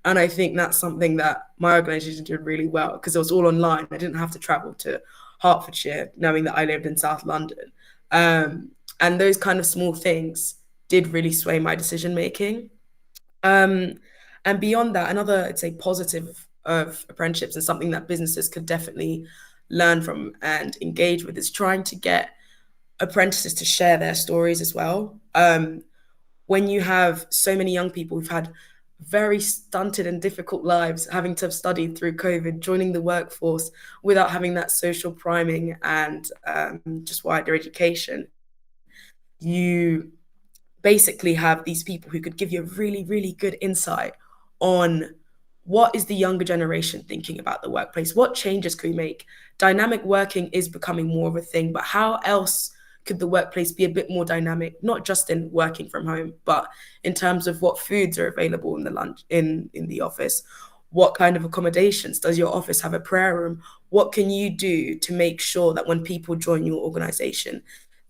And I think that's something that my organisation did really well because it was all online. I didn't have to travel to Hertfordshire, knowing that I lived in South London. And those kind of small things did really sway my decision making. And beyond that, another, I'd say, positive of apprenticeships and something that businesses could definitely learn from and engage with is trying to get apprentices to share their stories as well. When you have so many young people who've had very stunted and difficult lives, having to have studied through COVID, joining the workforce without having that social priming and just wider education, you basically have these people who could give you a really, really good insight on what is the younger generation thinking about the workplace? What changes could we make? Dynamic working is becoming more of a thing, but how else could the workplace be a bit more dynamic, not just in working from home, but in terms of what foods are available in the lunch in the office? What kind of accommodations? Does your office have a prayer room? What can you do to make sure that when people join your organization,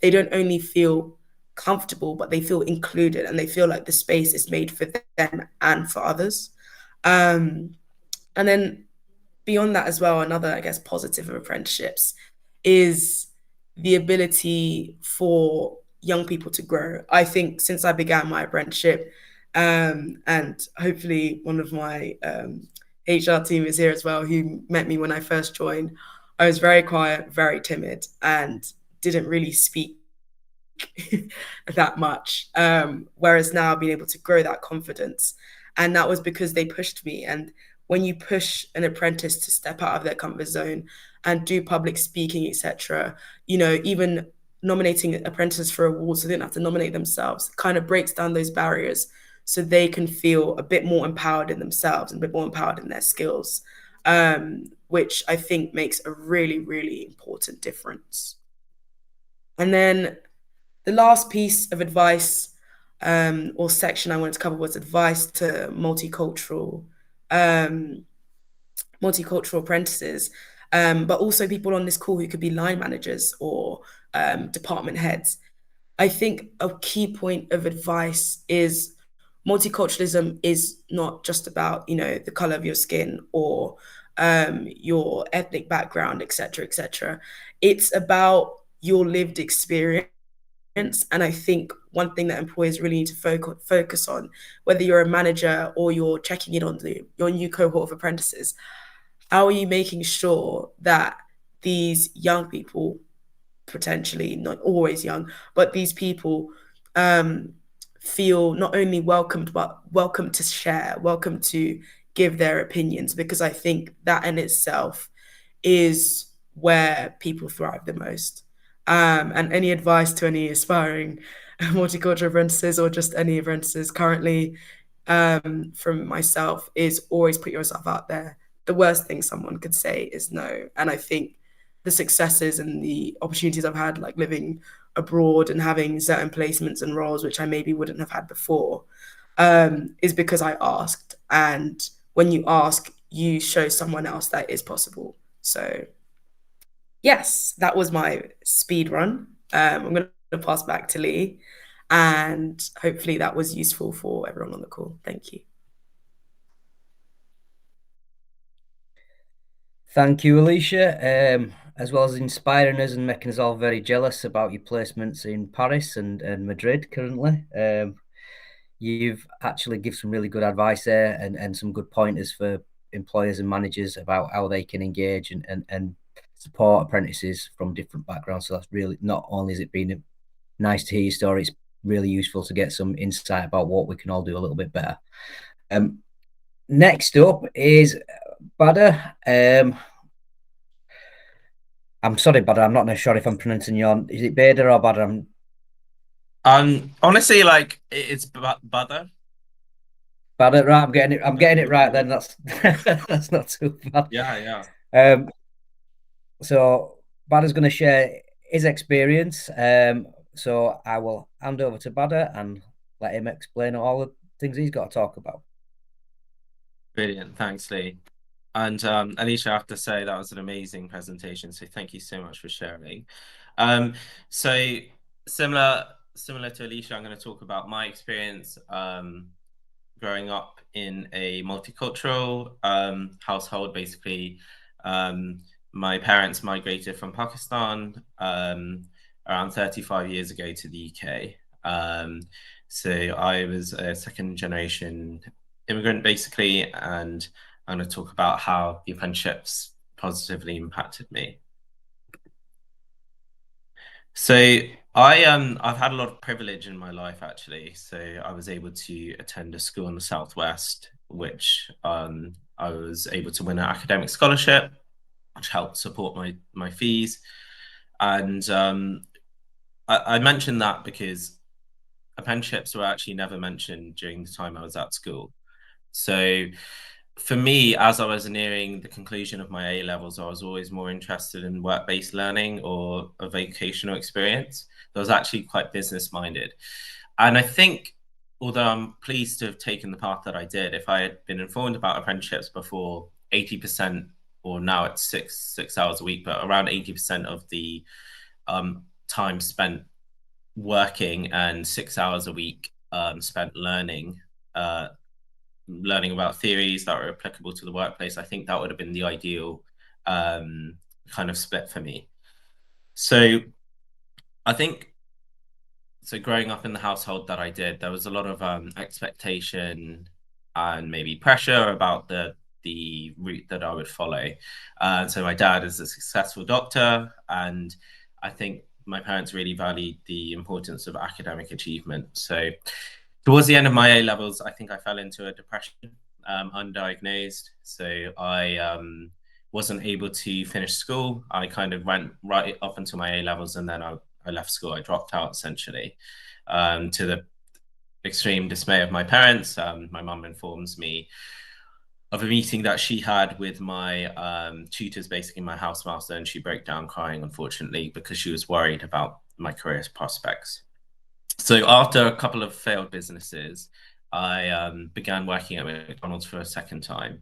they don't only feel comfortable, but they feel included and they feel like the space is made for them and for others? And then beyond that as well, another, I guess, positive of apprenticeships is the ability for young people to grow. I think since I began my apprenticeship, and hopefully one of my HR team is here as well, who met me when I first joined, I was very quiet, very timid, and didn't really speak that much. Whereas now I've been able to grow that confidence. And that was because they pushed me. And when you push an apprentice to step out of their comfort zone and do public speaking, etc., you know, even nominating apprentices for awards so they don't have to nominate themselves, kind of breaks down those barriers so they can feel a bit more empowered in themselves and a bit more empowered in their skills, which I think makes a really, really important difference. And then the last piece of advice or section I wanted to cover was advice to multicultural apprentices, but also people on this call who could be line managers or department heads. I think a key point of advice is multiculturalism is not just about, you know, the color of your skin or your ethnic background, etc., etc. It's about your lived experience. And I think one thing that employers really need to focus on, whether you're a manager or you're checking in on your new cohort of apprentices, how are you making sure that these young people, potentially not always young, but these people feel not only welcomed, but welcome to share, welcome to give their opinions, because I think that in itself is where people thrive the most. And any advice to any aspiring multicultural apprentices or just any apprentices currently from myself is always put yourself out there. The worst thing someone could say is no. And I think the successes and the opportunities I've had, like living abroad and having certain placements and roles, which I maybe wouldn't have had before, is because I asked. And when you ask, you show someone else that is possible. So yes, that was my speed run. I'm going to pass back to Lee, and hopefully that was useful for everyone on the call. Thank you. Thank you, Alicia. as well as inspiring us and making us all very jealous about your placements in Paris and Madrid currently. You've actually given some really good advice there and some good pointers for employers and managers about how they can engage and support apprentices from different backgrounds. So that's really, not only has it been nice to hear your story, it's really useful to get some insight about what we can all do a little bit better. Next up is Badr. I'm sorry, Badr, I'm not sure if I'm pronouncing your, is it Bader or Badr? Honestly, like it's Badr. Badr, right? I'm getting it right then. That's that's not too bad. Yeah. So Badr's going to share his experience. So I will hand over to Badr and let him explain all the things he's got to talk about. Brilliant, thanks, Lee. And Alicia, I have to say that was an amazing presentation. So thank you so much for sharing. So similar to Alicia, I'm going to talk about my experience growing up in a multicultural household. Basically, my parents migrated from Pakistan around 35 years ago to the UK. So I was a second generation immigrant, basically, and I'm going to talk about how the apprenticeships positively impacted me. So I've had a lot of privilege in my life, actually. So I was able to attend a school in the Southwest, which I was able to win an academic scholarship, which helped support my fees. And I mentioned that because apprenticeships were actually never mentioned during the time I was at school. So for me, as I was nearing the conclusion of my A-levels, I was always more interested in work-based learning or a vocational experience. So I was actually quite business-minded. And I think, although I'm pleased to have taken the path that I did, if I had been informed about apprenticeships before, 80%, or now it's six hours a week, but around 80% of the time spent working and 6 hours a week spent learning about theories that are applicable to the workplace, I think that would have been the ideal kind of split for me. So I think, so growing up in the household that I did, there was a lot of expectation and maybe pressure about the route that I would follow. So my dad is a successful doctor, and I think my parents really valued the importance of academic achievement. So towards the end of my A-levels, I think I fell into a depression, undiagnosed. So I wasn't able to finish school. I kind of went right up until my A-levels, and then I left school. I dropped out, essentially, to the extreme dismay of my parents. My mum informs me of a meeting that she had with my tutors, basically my housemaster, and she broke down crying, unfortunately, because she was worried about my career prospects. So after a couple of failed businesses, I began working at McDonald's for a second time.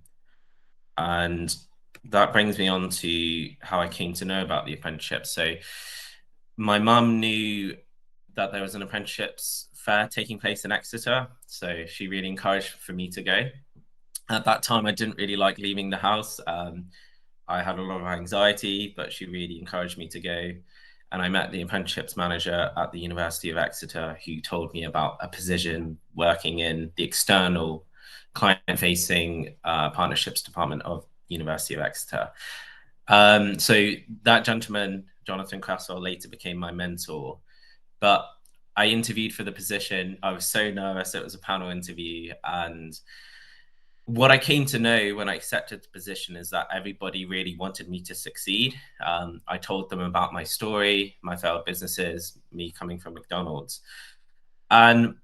And that brings me on to how I came to know about the apprenticeship. So my mum knew that there was an apprenticeships fair taking place in Exeter. So she really encouraged for me to go. At that time, I didn't really like leaving the house. I had a lot of anxiety, but she really encouraged me to go. And I met the apprenticeships manager at the University of Exeter, who told me about a position working in the external client-facing partnerships department of University of Exeter. So that gentleman, Jonathan Cresswell, later became my mentor. But I interviewed for the position. I was so nervous. It was a panel interview. And what I came to know when I accepted the position is that everybody really wanted me to succeed. I told them about my story, my failed businesses, me coming from McDonald's. And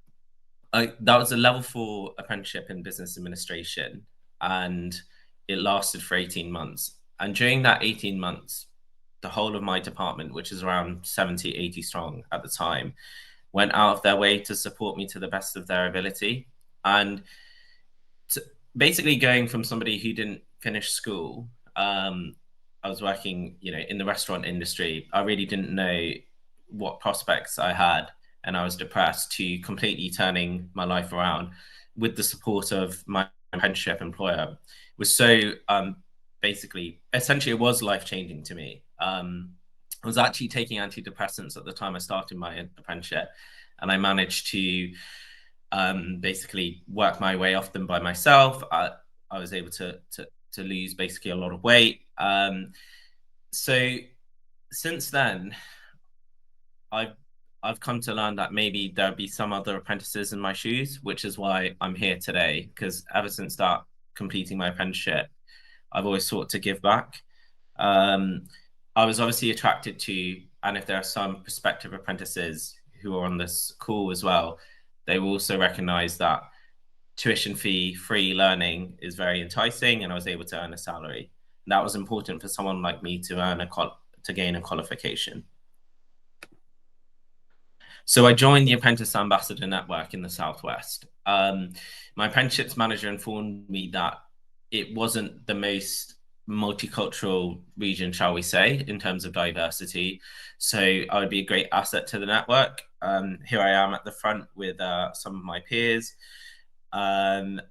that was a level 4 apprenticeship in business administration. And it lasted for 18 months. And during that 18 months, the whole of my department, which is around 70, 80 strong at the time, went out of their way to support me to the best of their ability. And basically going from somebody who didn't finish school, I was working, in the restaurant industry. I really didn't know what prospects I had, and I was depressed, to completely turning my life around with the support of my apprenticeship employer. It was so essentially, it was life-changing to me. I was actually taking antidepressants at the time I started my apprenticeship, and I managed to basically work my way off them by myself. I was able to lose basically a lot of weight. So since then, I've come to learn that maybe there'll be some other apprentices in my shoes, which is why I'm here today. Because ever since that completing my apprenticeship, I've always sought to give back. I was obviously attracted to, and if there are some prospective apprentices who are on this call as well, they will also recognize that tuition fee free learning is very enticing, and I was able to earn a salary. And that was important for someone like me to earn to gain a qualification. So I joined the Apprentice Ambassador Network in the Southwest. My apprenticeships manager informed me that it wasn't the most multicultural region, shall we say, in terms of diversity. So I would be a great asset to the network. Here I am at the front with some of my peers. And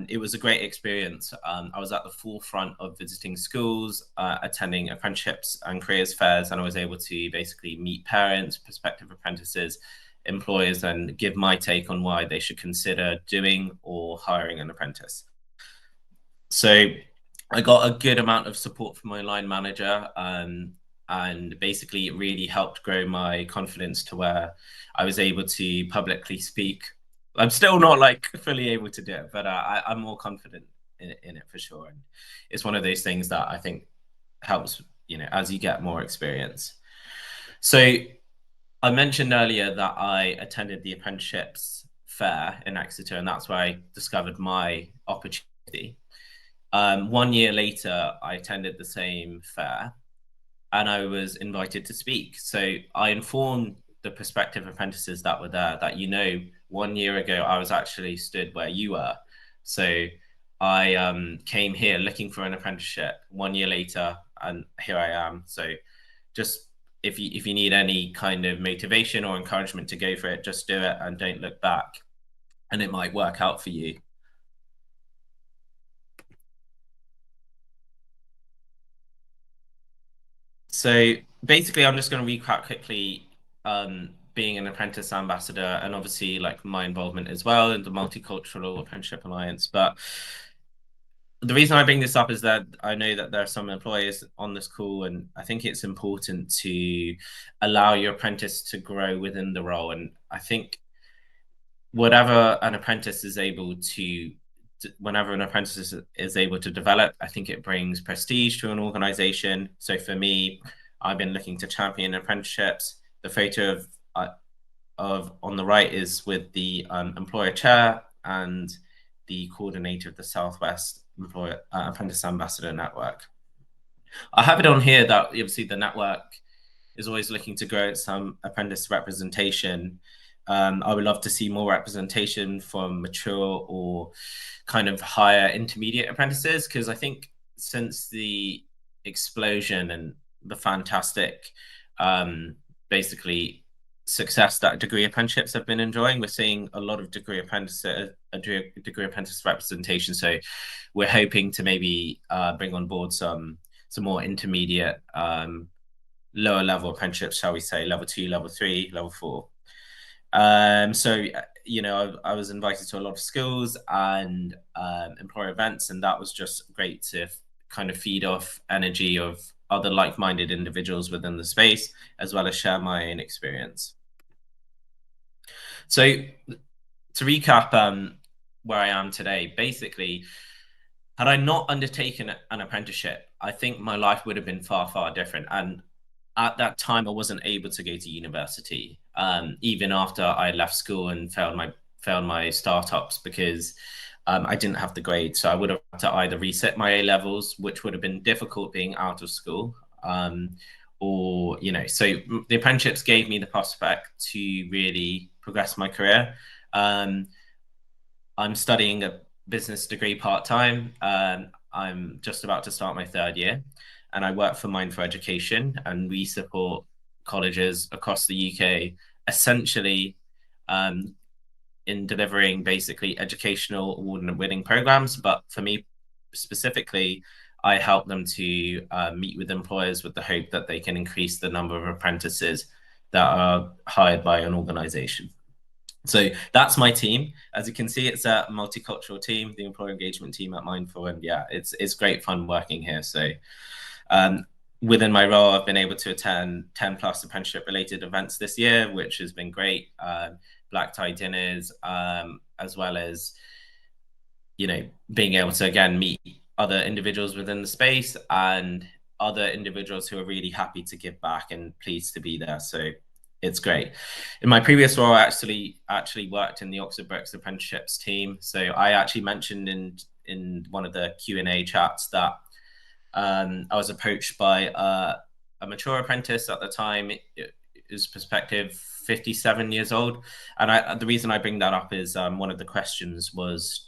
it was a great experience. I was at the forefront of visiting schools, attending apprenticeships and careers fairs, and I was able to basically meet parents, prospective apprentices, employers, and give my take on why they should consider doing or hiring an apprentice. So I got a good amount of support from my line manager, and basically it really helped grow my confidence to where I was able to publicly speak. I'm still not like fully able to do it, but I'm more confident in it for sure. And it's one of those things that I think helps, as you get more experience. So I mentioned earlier that I attended the Apprenticeships fair in Exeter, and that's where I discovered my opportunity. 1 year later, I attended the same fair, and I was invited to speak. So I informed the prospective apprentices that were there that, 1 year ago, I was actually stood where you were. So I came here looking for an apprenticeship 1 year later, and here I am. So just if you need any kind of motivation or encouragement to go for it, just do it and don't look back, and it might work out for you. So basically, I'm just going to recap quickly being an apprentice ambassador, and obviously like my involvement as well in the Multicultural Apprenticeship Alliance. But the reason I bring this up is that I know that there are some employers on this call, and I think it's important to allow your apprentice to grow within the role. And I think whatever an apprentice is able to, whenever an apprentice is able to develop, I think it brings prestige to an organization. So for me, I've been looking to champion apprenticeships. The photo of on the right is with the employer chair and the coordinator of the Southwest Apprentice Ambassador Network. I have it on here that obviously the network is always looking to grow some apprentice representation. I would love to see more representation from mature or kind of higher intermediate apprentices, because I think since the explosion and the fantastic basically success that degree apprenticeships have been enjoying, we're seeing a lot of degree apprentice representation. So we're hoping to maybe bring on board some more intermediate lower level apprenticeships, shall we say, level 2, level 3, level 4. So I was invited to a lot of schools and employer events, and that was just great to kind of feed off energy of other like-minded individuals within the space, as well as share my own experience. So to recap where I am today, basically, had I not undertaken an apprenticeship, I think my life would have been far, far different. And at that time, I wasn't able to go to university, even after I left school and failed my startups, because I didn't have the grades. So I would have had to either reset my A-levels, which would have been difficult being out of school, or, so the apprenticeships gave me the prospect to really progress my career. I'm studying a business degree part-time. I'm just about to start my 3rd year, and I work for Mind for Education, and we support colleges across the UK, essentially in delivering basically educational award-winning programs. But for me specifically, I help them to meet with employers with the hope that they can increase the number of apprentices that are hired by an organization. So that's my team. As you can see, it's a multicultural team, the employer engagement team at Mindful. And yeah, it's great fun working here. So within my role, I've been able to attend 10 plus apprenticeship related events this year, which has been great. Black tie dinners, as well as, being able to, again, meet other individuals within the space and other individuals who are really happy to give back and pleased to be there. So it's great. In my previous role, I actually worked in the Oxford Brookes Apprenticeships team. So I actually mentioned in one of the Q&A chats that I was approached by a mature apprentice at the time. His perspective, 57 years old. And the reason I bring that up is one of the questions was,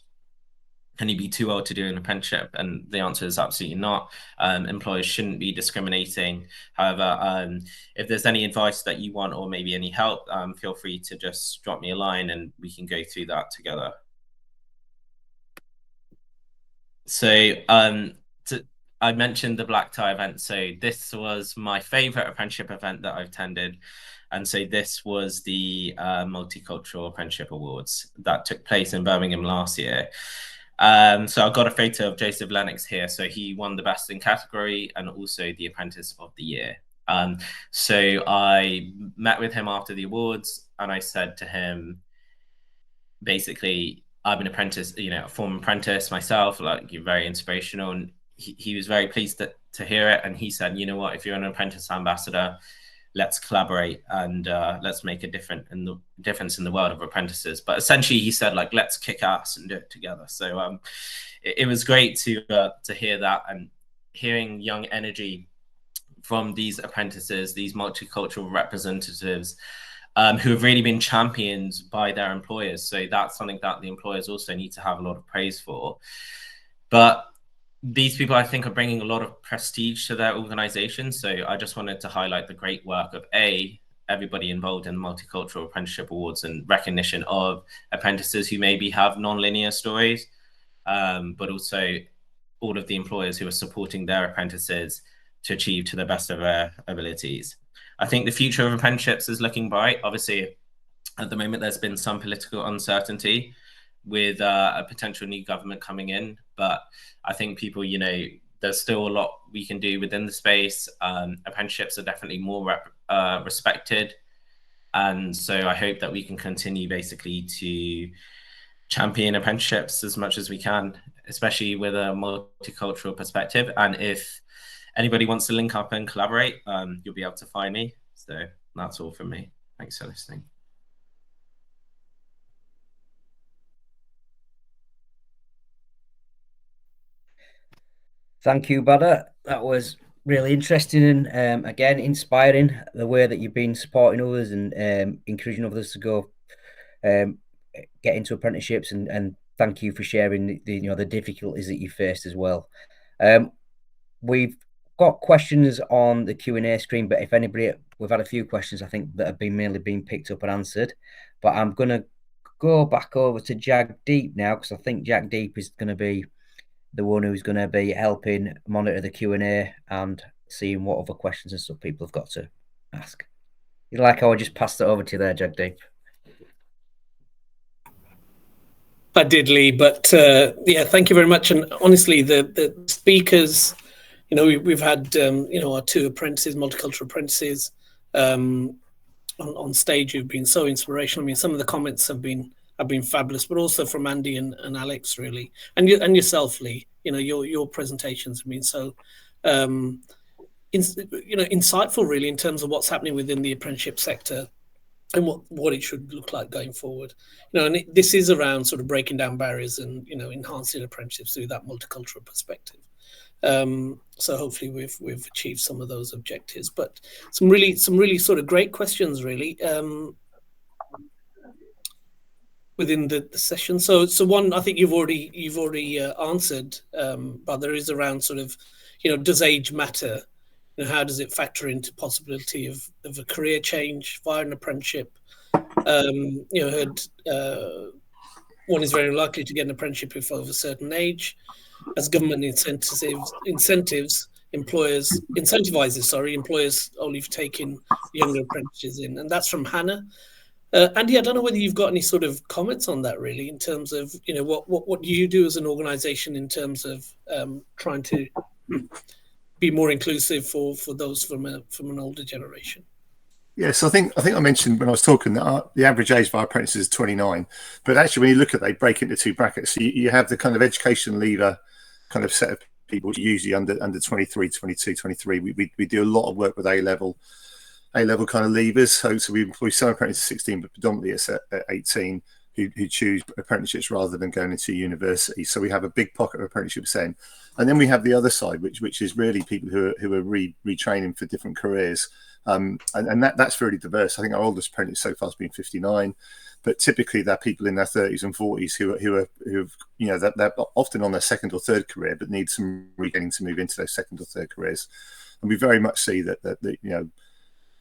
can you be too old to do an apprenticeship? And the answer is absolutely not. Employers shouldn't be discriminating. However, if there's any advice that you want or maybe any help, feel free to just drop me a line and we can go through that together. So I mentioned the black tie event. So this was my favorite apprenticeship event that I've attended. And so this was the Multicultural Apprenticeship Awards that took place in Birmingham last year. So I've got a photo of Joseph Lennox here. So he won the best in category and also the Apprentice of the Year. So I met with him after the awards and I said to him, basically, I'm an apprentice, a former apprentice myself, like, you're very inspirational. And he was very pleased to hear it. And he said, you know what, if you're an apprentice ambassador, let's collaborate and let's make a difference in the world of apprentices. But essentially he said, like, let's kick ass and do it together. So it was great to hear that, and hearing young energy from these apprentices, these multicultural representatives who have really been championed by their employers. So that's something that the employers also need to have a lot of praise for. But these people, I think, are bringing a lot of prestige to their organization. So I just wanted to highlight the great work of everybody involved in the Multicultural Apprenticeship Awards and recognition of apprentices who maybe have non-linear stories, but also all of the employers who are supporting their apprentices to achieve to the best of their abilities. I think the future of apprenticeships is looking bright. Obviously, at the moment, there's been some political uncertainty with a potential new government coming in. But I think people, there's still a lot we can do within the space. Apprenticeships are definitely more respected. And so I hope that we can continue basically to champion apprenticeships as much as we can, especially with a multicultural perspective. And if anybody wants to link up and collaborate, you'll be able to find me. So that's all from me. Thanks for listening. Thank you, Badr. That was really interesting and again inspiring, the way that you've been supporting others and encouraging others to go get into apprenticeships, and thank you for sharing the difficulties that you faced as well. We've got questions on the Q&A screen, but if anybody, we've had a few questions I think that have been mainly been picked up and answered, but I'm going to go back over to Jagdeep now, because I think Jagdeep is going to be the one who's going to be helping monitor the Q&A and seeing what other questions and stuff people have got to ask. You like how I just passed it over to you there, Jagdeep? I did, Lee, but yeah, thank you very much. And honestly, the speakers, we've had our two apprentices, multicultural apprentices, on stage who've been so inspirational. I mean, some of the comments have been fabulous, but also from Andy and Alex, really, and yourself, Lee. Your presentations have been so insightful, really, in terms of what's happening within the apprenticeship sector and what it should look like going forward. And this is around sort of breaking down barriers and enhancing apprenticeships through that multicultural perspective. So hopefully we've achieved some of those objectives. But some really sort of great questions, really. Within the session. So one I think you've already answered, but there is around sort of, does age matter? How does it factor into possibility of a career change via an apprenticeship? Heard one is very likely to get an apprenticeship if over a certain age. as government incentivizes employers only for taking younger apprentices in. And that's from Hannah. Andy, I don't know whether you've got any sort of comments on that, really, in terms of, you know, what do you do as an organisation in terms of trying to be more inclusive for those from an older generation? Yes, I think I mentioned when I was talking that the average age of our apprentices is 29, but actually when you look at it, they break into two brackets. So you have the kind of education leaver kind of set of people, usually under 23, 22, 23. We do a lot of work with A-level kind of leavers. So we employ some apprentices at 16, but predominantly it's at 18 who choose apprenticeships rather than going into university. So we have a big pocket of apprenticeships then. And then we have the other side, which is really people who are retraining for different careers. And that's really diverse. I think our oldest apprentice so far has been 59, but typically they're people in their 30s and 40s who've you know, they're often on their second or third career, but need some regetting to move into their second or third careers. And we very much see that you know,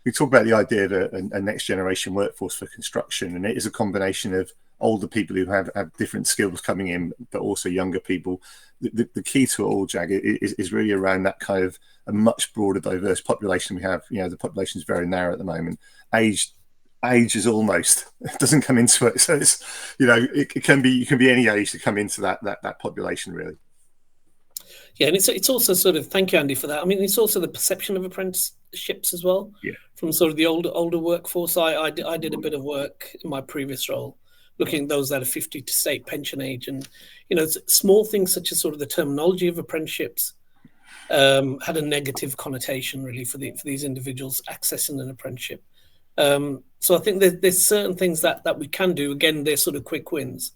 we talk about the idea of a next generation workforce for construction, and it is a combination of older people who have different skills coming in, but also younger people. The key to it all, Jag, is really around that kind of a much broader, diverse population we have. You know, the population is very narrow at the moment. Age is almost, it doesn't come into it. So it's, you know, it can be any age to come into that population, really. Yeah, and it's also sort of, thank you, Andy, for that. I mean, it's also the perception of apprenticeships as well. Yeah. From sort of the older workforce. I did a bit of work in my previous role, looking at those that are 50 to state pension age, and you know, small things such as sort of the terminology of apprenticeships had a negative connotation really for these individuals accessing an apprenticeship. So I think there's certain things that we can do. Again, they're sort of quick wins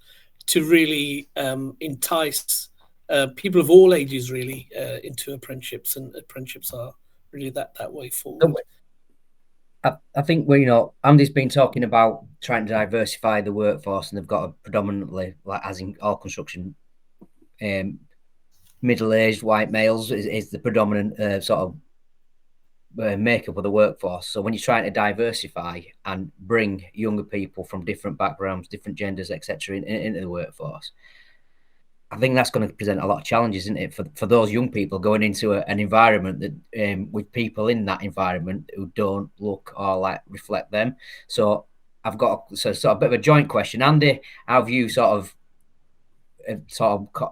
to really entice people of all ages really into apprenticeships, and apprenticeships are really that way forward. I think you know, Andy's been talking about trying to diversify the workforce, and they've got a predominantly, like as in all construction, middle-aged white males is the predominant sort of makeup of the workforce. So when you're trying to diversify and bring younger people from different backgrounds, different genders, etc., into the workforce, I think that's going to present a lot of challenges, isn't it, for those young people going into an environment that with people in that environment who don't look or like reflect them. So I've got sort of a bit of a joint question, Andy. How have you sort of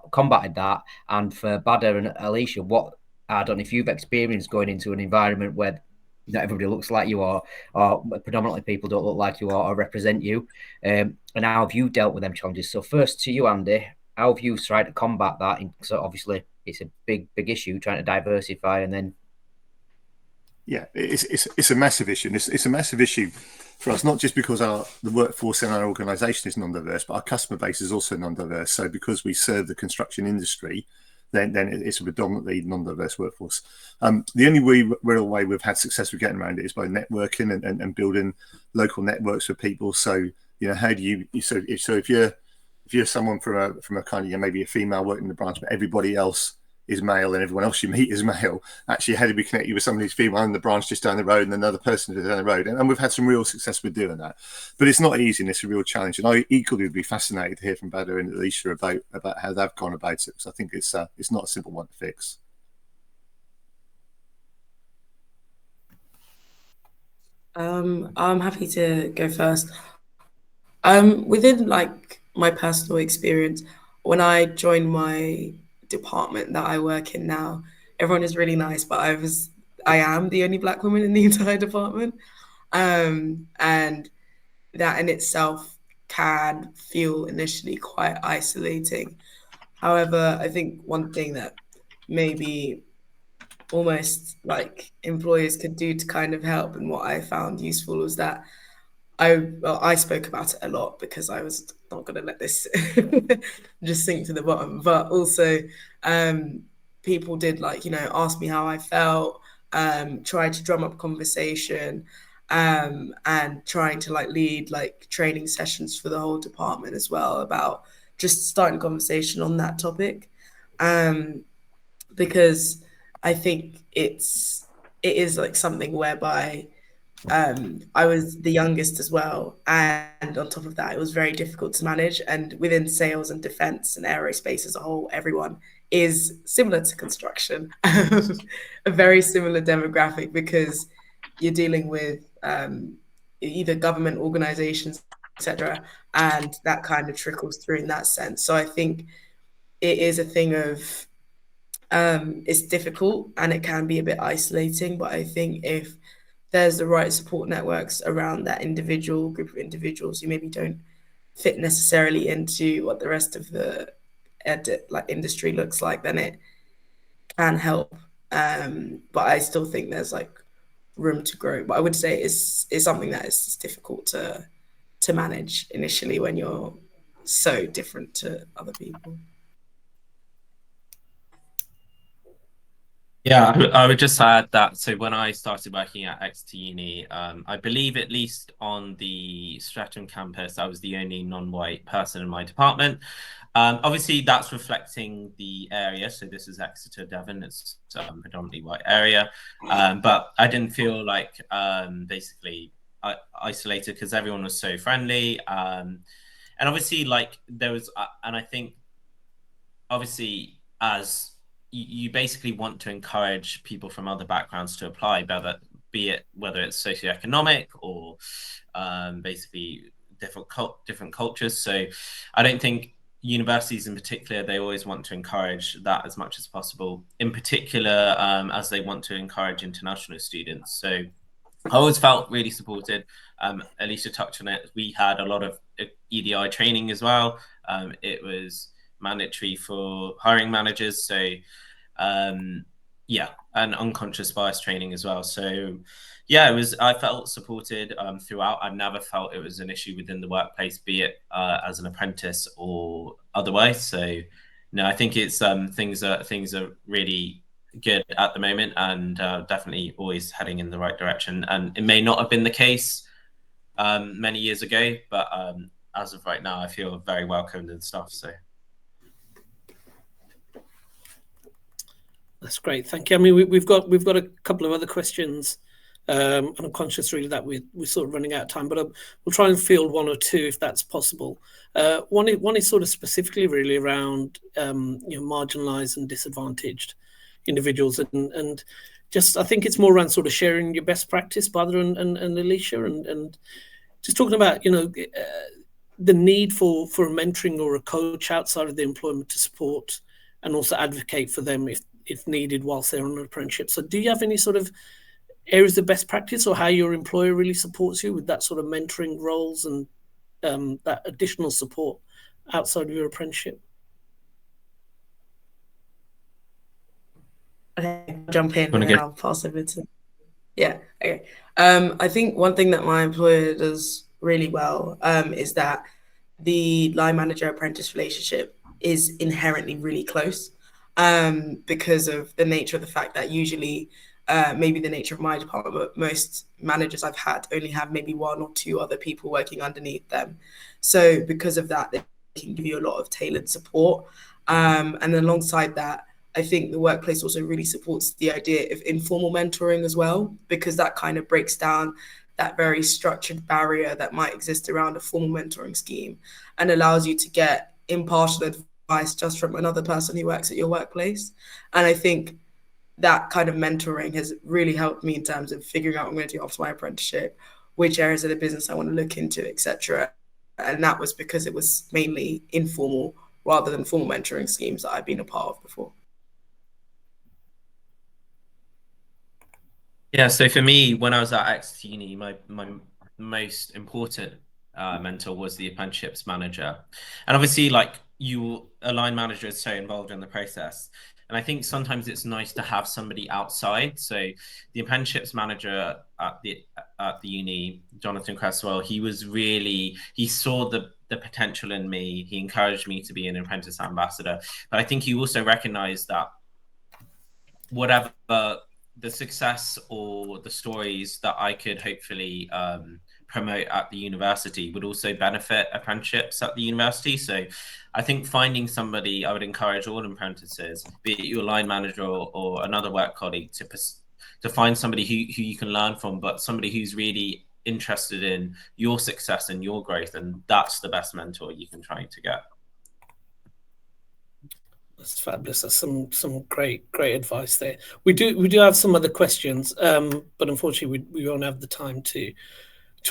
combated that? And for Badr and Alicia, what, I don't know if you've experienced going into an environment where not everybody looks like you, or predominantly people don't look like you or represent you, and how have you dealt with them challenges? So first to you, Andy. How have you tried to combat that? So obviously it's a big issue trying to diversify, and then yeah, it's a massive issue. It's a massive issue for us, not just because the workforce in our organisation is non-diverse, but our customer base is also non-diverse. So because we serve the construction industry, then it's a predominantly non-diverse workforce. The only real way we've had success with getting around it is by networking and building local networks with people. So you know, how do you if you're someone from a kind of, you know, maybe a female working in the branch, but everybody else is male and everyone else you meet is male, actually how do we connect you with somebody who's female in the branch just down the road and another person who's down the road? And we've had some real success with doing that. But it's not easy, and it's a real challenge. And I equally would be fascinated to hear from Badr and Alicia about how they've gone about it, because I think it's not a simple one to fix. I'm happy to go first. Within like my personal experience, when I joined my department that I work in now, everyone is really nice, but I am the only Black woman in the entire department, and that in itself can feel initially quite isolating. However, I think one thing that maybe almost like employers could do to kind of help, and what I found useful was that I spoke about it a lot because I was not going to let this just sink to the bottom. But also, people did, like, you know, ask me how I felt, try to drum up conversation, and trying to like lead like training sessions for the whole department as well about just starting conversation on that topic, because I think it is like something whereby I was the youngest as well, and on top of that, it was very difficult to manage. And within sales and defense and aerospace as a whole, everyone is similar to construction, a very similar demographic, because you're dealing with either government organizations, etc., and that kind of trickles through in that sense. So I think it is a thing of it's difficult and it can be a bit isolating, but I think if there's the right support networks around that individual group of individuals who maybe don't fit necessarily into what the rest of the industry looks like, then it can help. But I still think there's like room to grow. But I would say it's something that is difficult to manage initially when you're so different to other people. Yeah, I would just add that. So when I started working at Exeter Uni, I believe at least on the Streatham campus, I was the only non-white person in my department. Obviously, that's reflecting the area. So this is Exeter, Devon. It's a predominantly white area. But I didn't feel like basically isolated because everyone was so friendly. And obviously, like there was, and I think obviously as you basically want to encourage people from other backgrounds to apply, whether it's socioeconomic or basically different cultures. So I don't think universities in particular, they always want to encourage that as much as possible, in particular as they want to encourage international students. So I always felt really supported. Alicia touched on it. We had a lot of EDI training as well. It was mandatory for hiring managers. So yeah, and unconscious bias training as well. So yeah, I felt supported throughout. I never felt it was an issue within the workplace, be it as an apprentice or otherwise. So no, I think it's things are really good at the moment, and definitely always heading in the right direction. And it may not have been the case many years ago, but as of right now, I feel very welcomed and stuff. So that's great, thank you. I mean, we've got a couple of other questions, and I'm conscious really that we're sort of running out of time, but we'll try and field one or two if that's possible. One is sort of specifically really around marginalised and disadvantaged individuals, and just I think it's more around sort of sharing your best practice, Badr and Alicia, and just talking about the need for a mentoring or a coach outside of the employment to support and also advocate for them if needed whilst they're on an apprenticeship. So do you have any sort of areas of best practice or how your employer really supports you with that sort of mentoring roles and that additional support outside of your apprenticeship? Okay, I'll jump in and then I'll pass over to... Yeah, okay. I think one thing that my employer does really well is that the line manager apprentice relationship is inherently really close because of the nature of the fact that usually maybe the nature of my department, but most managers I've had only have maybe one or two other people working underneath them. So because of that, they can give you a lot of tailored support. And alongside that, I think the workplace also really supports the idea of informal mentoring as well, because that kind of breaks down that very structured barrier that might exist around a formal mentoring scheme and allows you to get impartial advice just from another person who works at your workplace. And I think that kind of mentoring has really helped me in terms of figuring out what I'm going to do after my apprenticeship, which areas of the business I want to look into, etc. And that was because it was mainly informal rather than formal mentoring schemes that I've been a part of before. Yeah, so for me, when I was at Exeter Uni, my most important mentor was the apprenticeships manager. And obviously, like a line manager is so involved in the process. And I think sometimes it's nice to have somebody outside. So the apprenticeships manager at the uni, Jonathan Cresswell, he saw the potential in me. He encouraged me to be an apprentice ambassador. But I think he also recognized that whatever the success or the stories that I could hopefully promote at the university would also benefit apprenticeships at the university. So I think finding somebody, I would encourage all apprentices, be it your line manager or another work colleague, to find somebody who you can learn from, but somebody who's really interested in your success and your growth. And that's the best mentor you can try to get. That's fabulous. That's some great advice there. We do have some other questions, but unfortunately we won't have the time to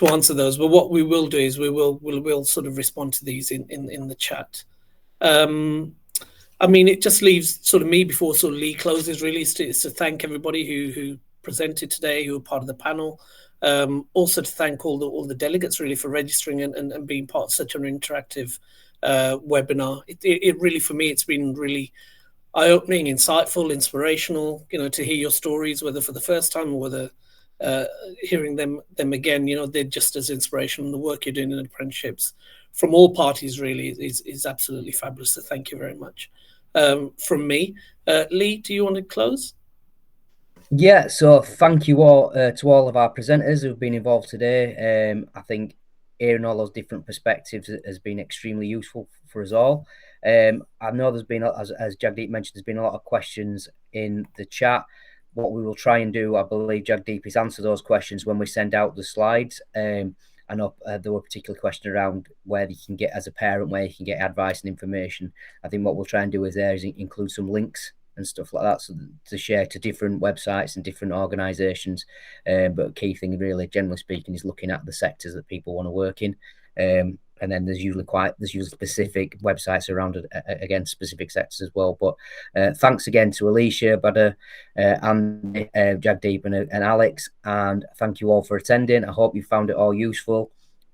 answer those. But what we will do is we'll sort of respond to these in the chat. I mean, it just leaves sort of me before sort of Lee closes really is to thank everybody who presented today, who were part of the panel. Also to thank all the delegates really for registering and being part of such an interactive webinar. It really, for me, it's been really eye-opening, insightful, inspirational, you know, to hear your stories, whether for the first time or whether hearing them again, you know, they're just as inspirational. The work you're doing in apprenticeships from all parties really is absolutely fabulous. So thank you very much. From me, Lee, do you want to close? Yeah, so thank you all to all of our presenters who've been involved today. I think hearing all those different perspectives has been extremely useful for us all. I know there's been, as Jagdeep mentioned, there's been a lot of questions in the chat. What we will try and do, I believe, Jagdeep, is answer those questions when we send out the slides. I know there were a particular question around where you can get, as a parent, where you can get advice and information. I think what we'll try and do is include some links and stuff like that, so to share to different websites and different organisations. But key thing, really, generally speaking, is looking at the sectors that people want to work in. And then there's usually specific websites around again specific sectors as well. But thanks again to Alicia, Badr, and Jagdeep and Alex, and thank you all for attending. I hope you found it all useful.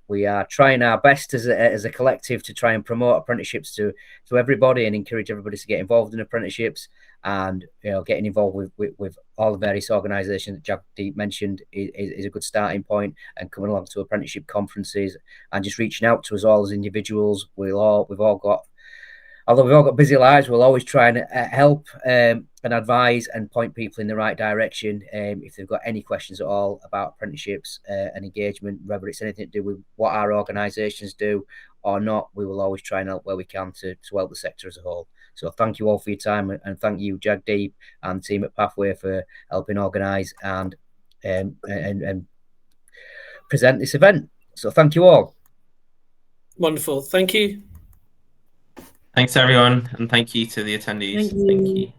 We are trying our best as a collective to try and promote apprenticeships to everybody and encourage everybody to get involved in apprenticeships. And getting involved with all the various organisations that Jagdeep mentioned is a good starting point, and coming along to apprenticeship conferences and just reaching out to us all as individuals. We've all got busy lives, we'll always try and help and advise and point people in the right direction. If they've got any questions at all about apprenticeships and engagement, whether it's anything to do with what our organisations do or not, we will always try and help where we can to help the sector as a whole. So thank you all for your time, and thank you, Jagdeep, and the team at Pathway for helping organise and present this event. So thank you all. Wonderful. Thank you. Thanks, everyone, and thank you to the attendees. Thank you.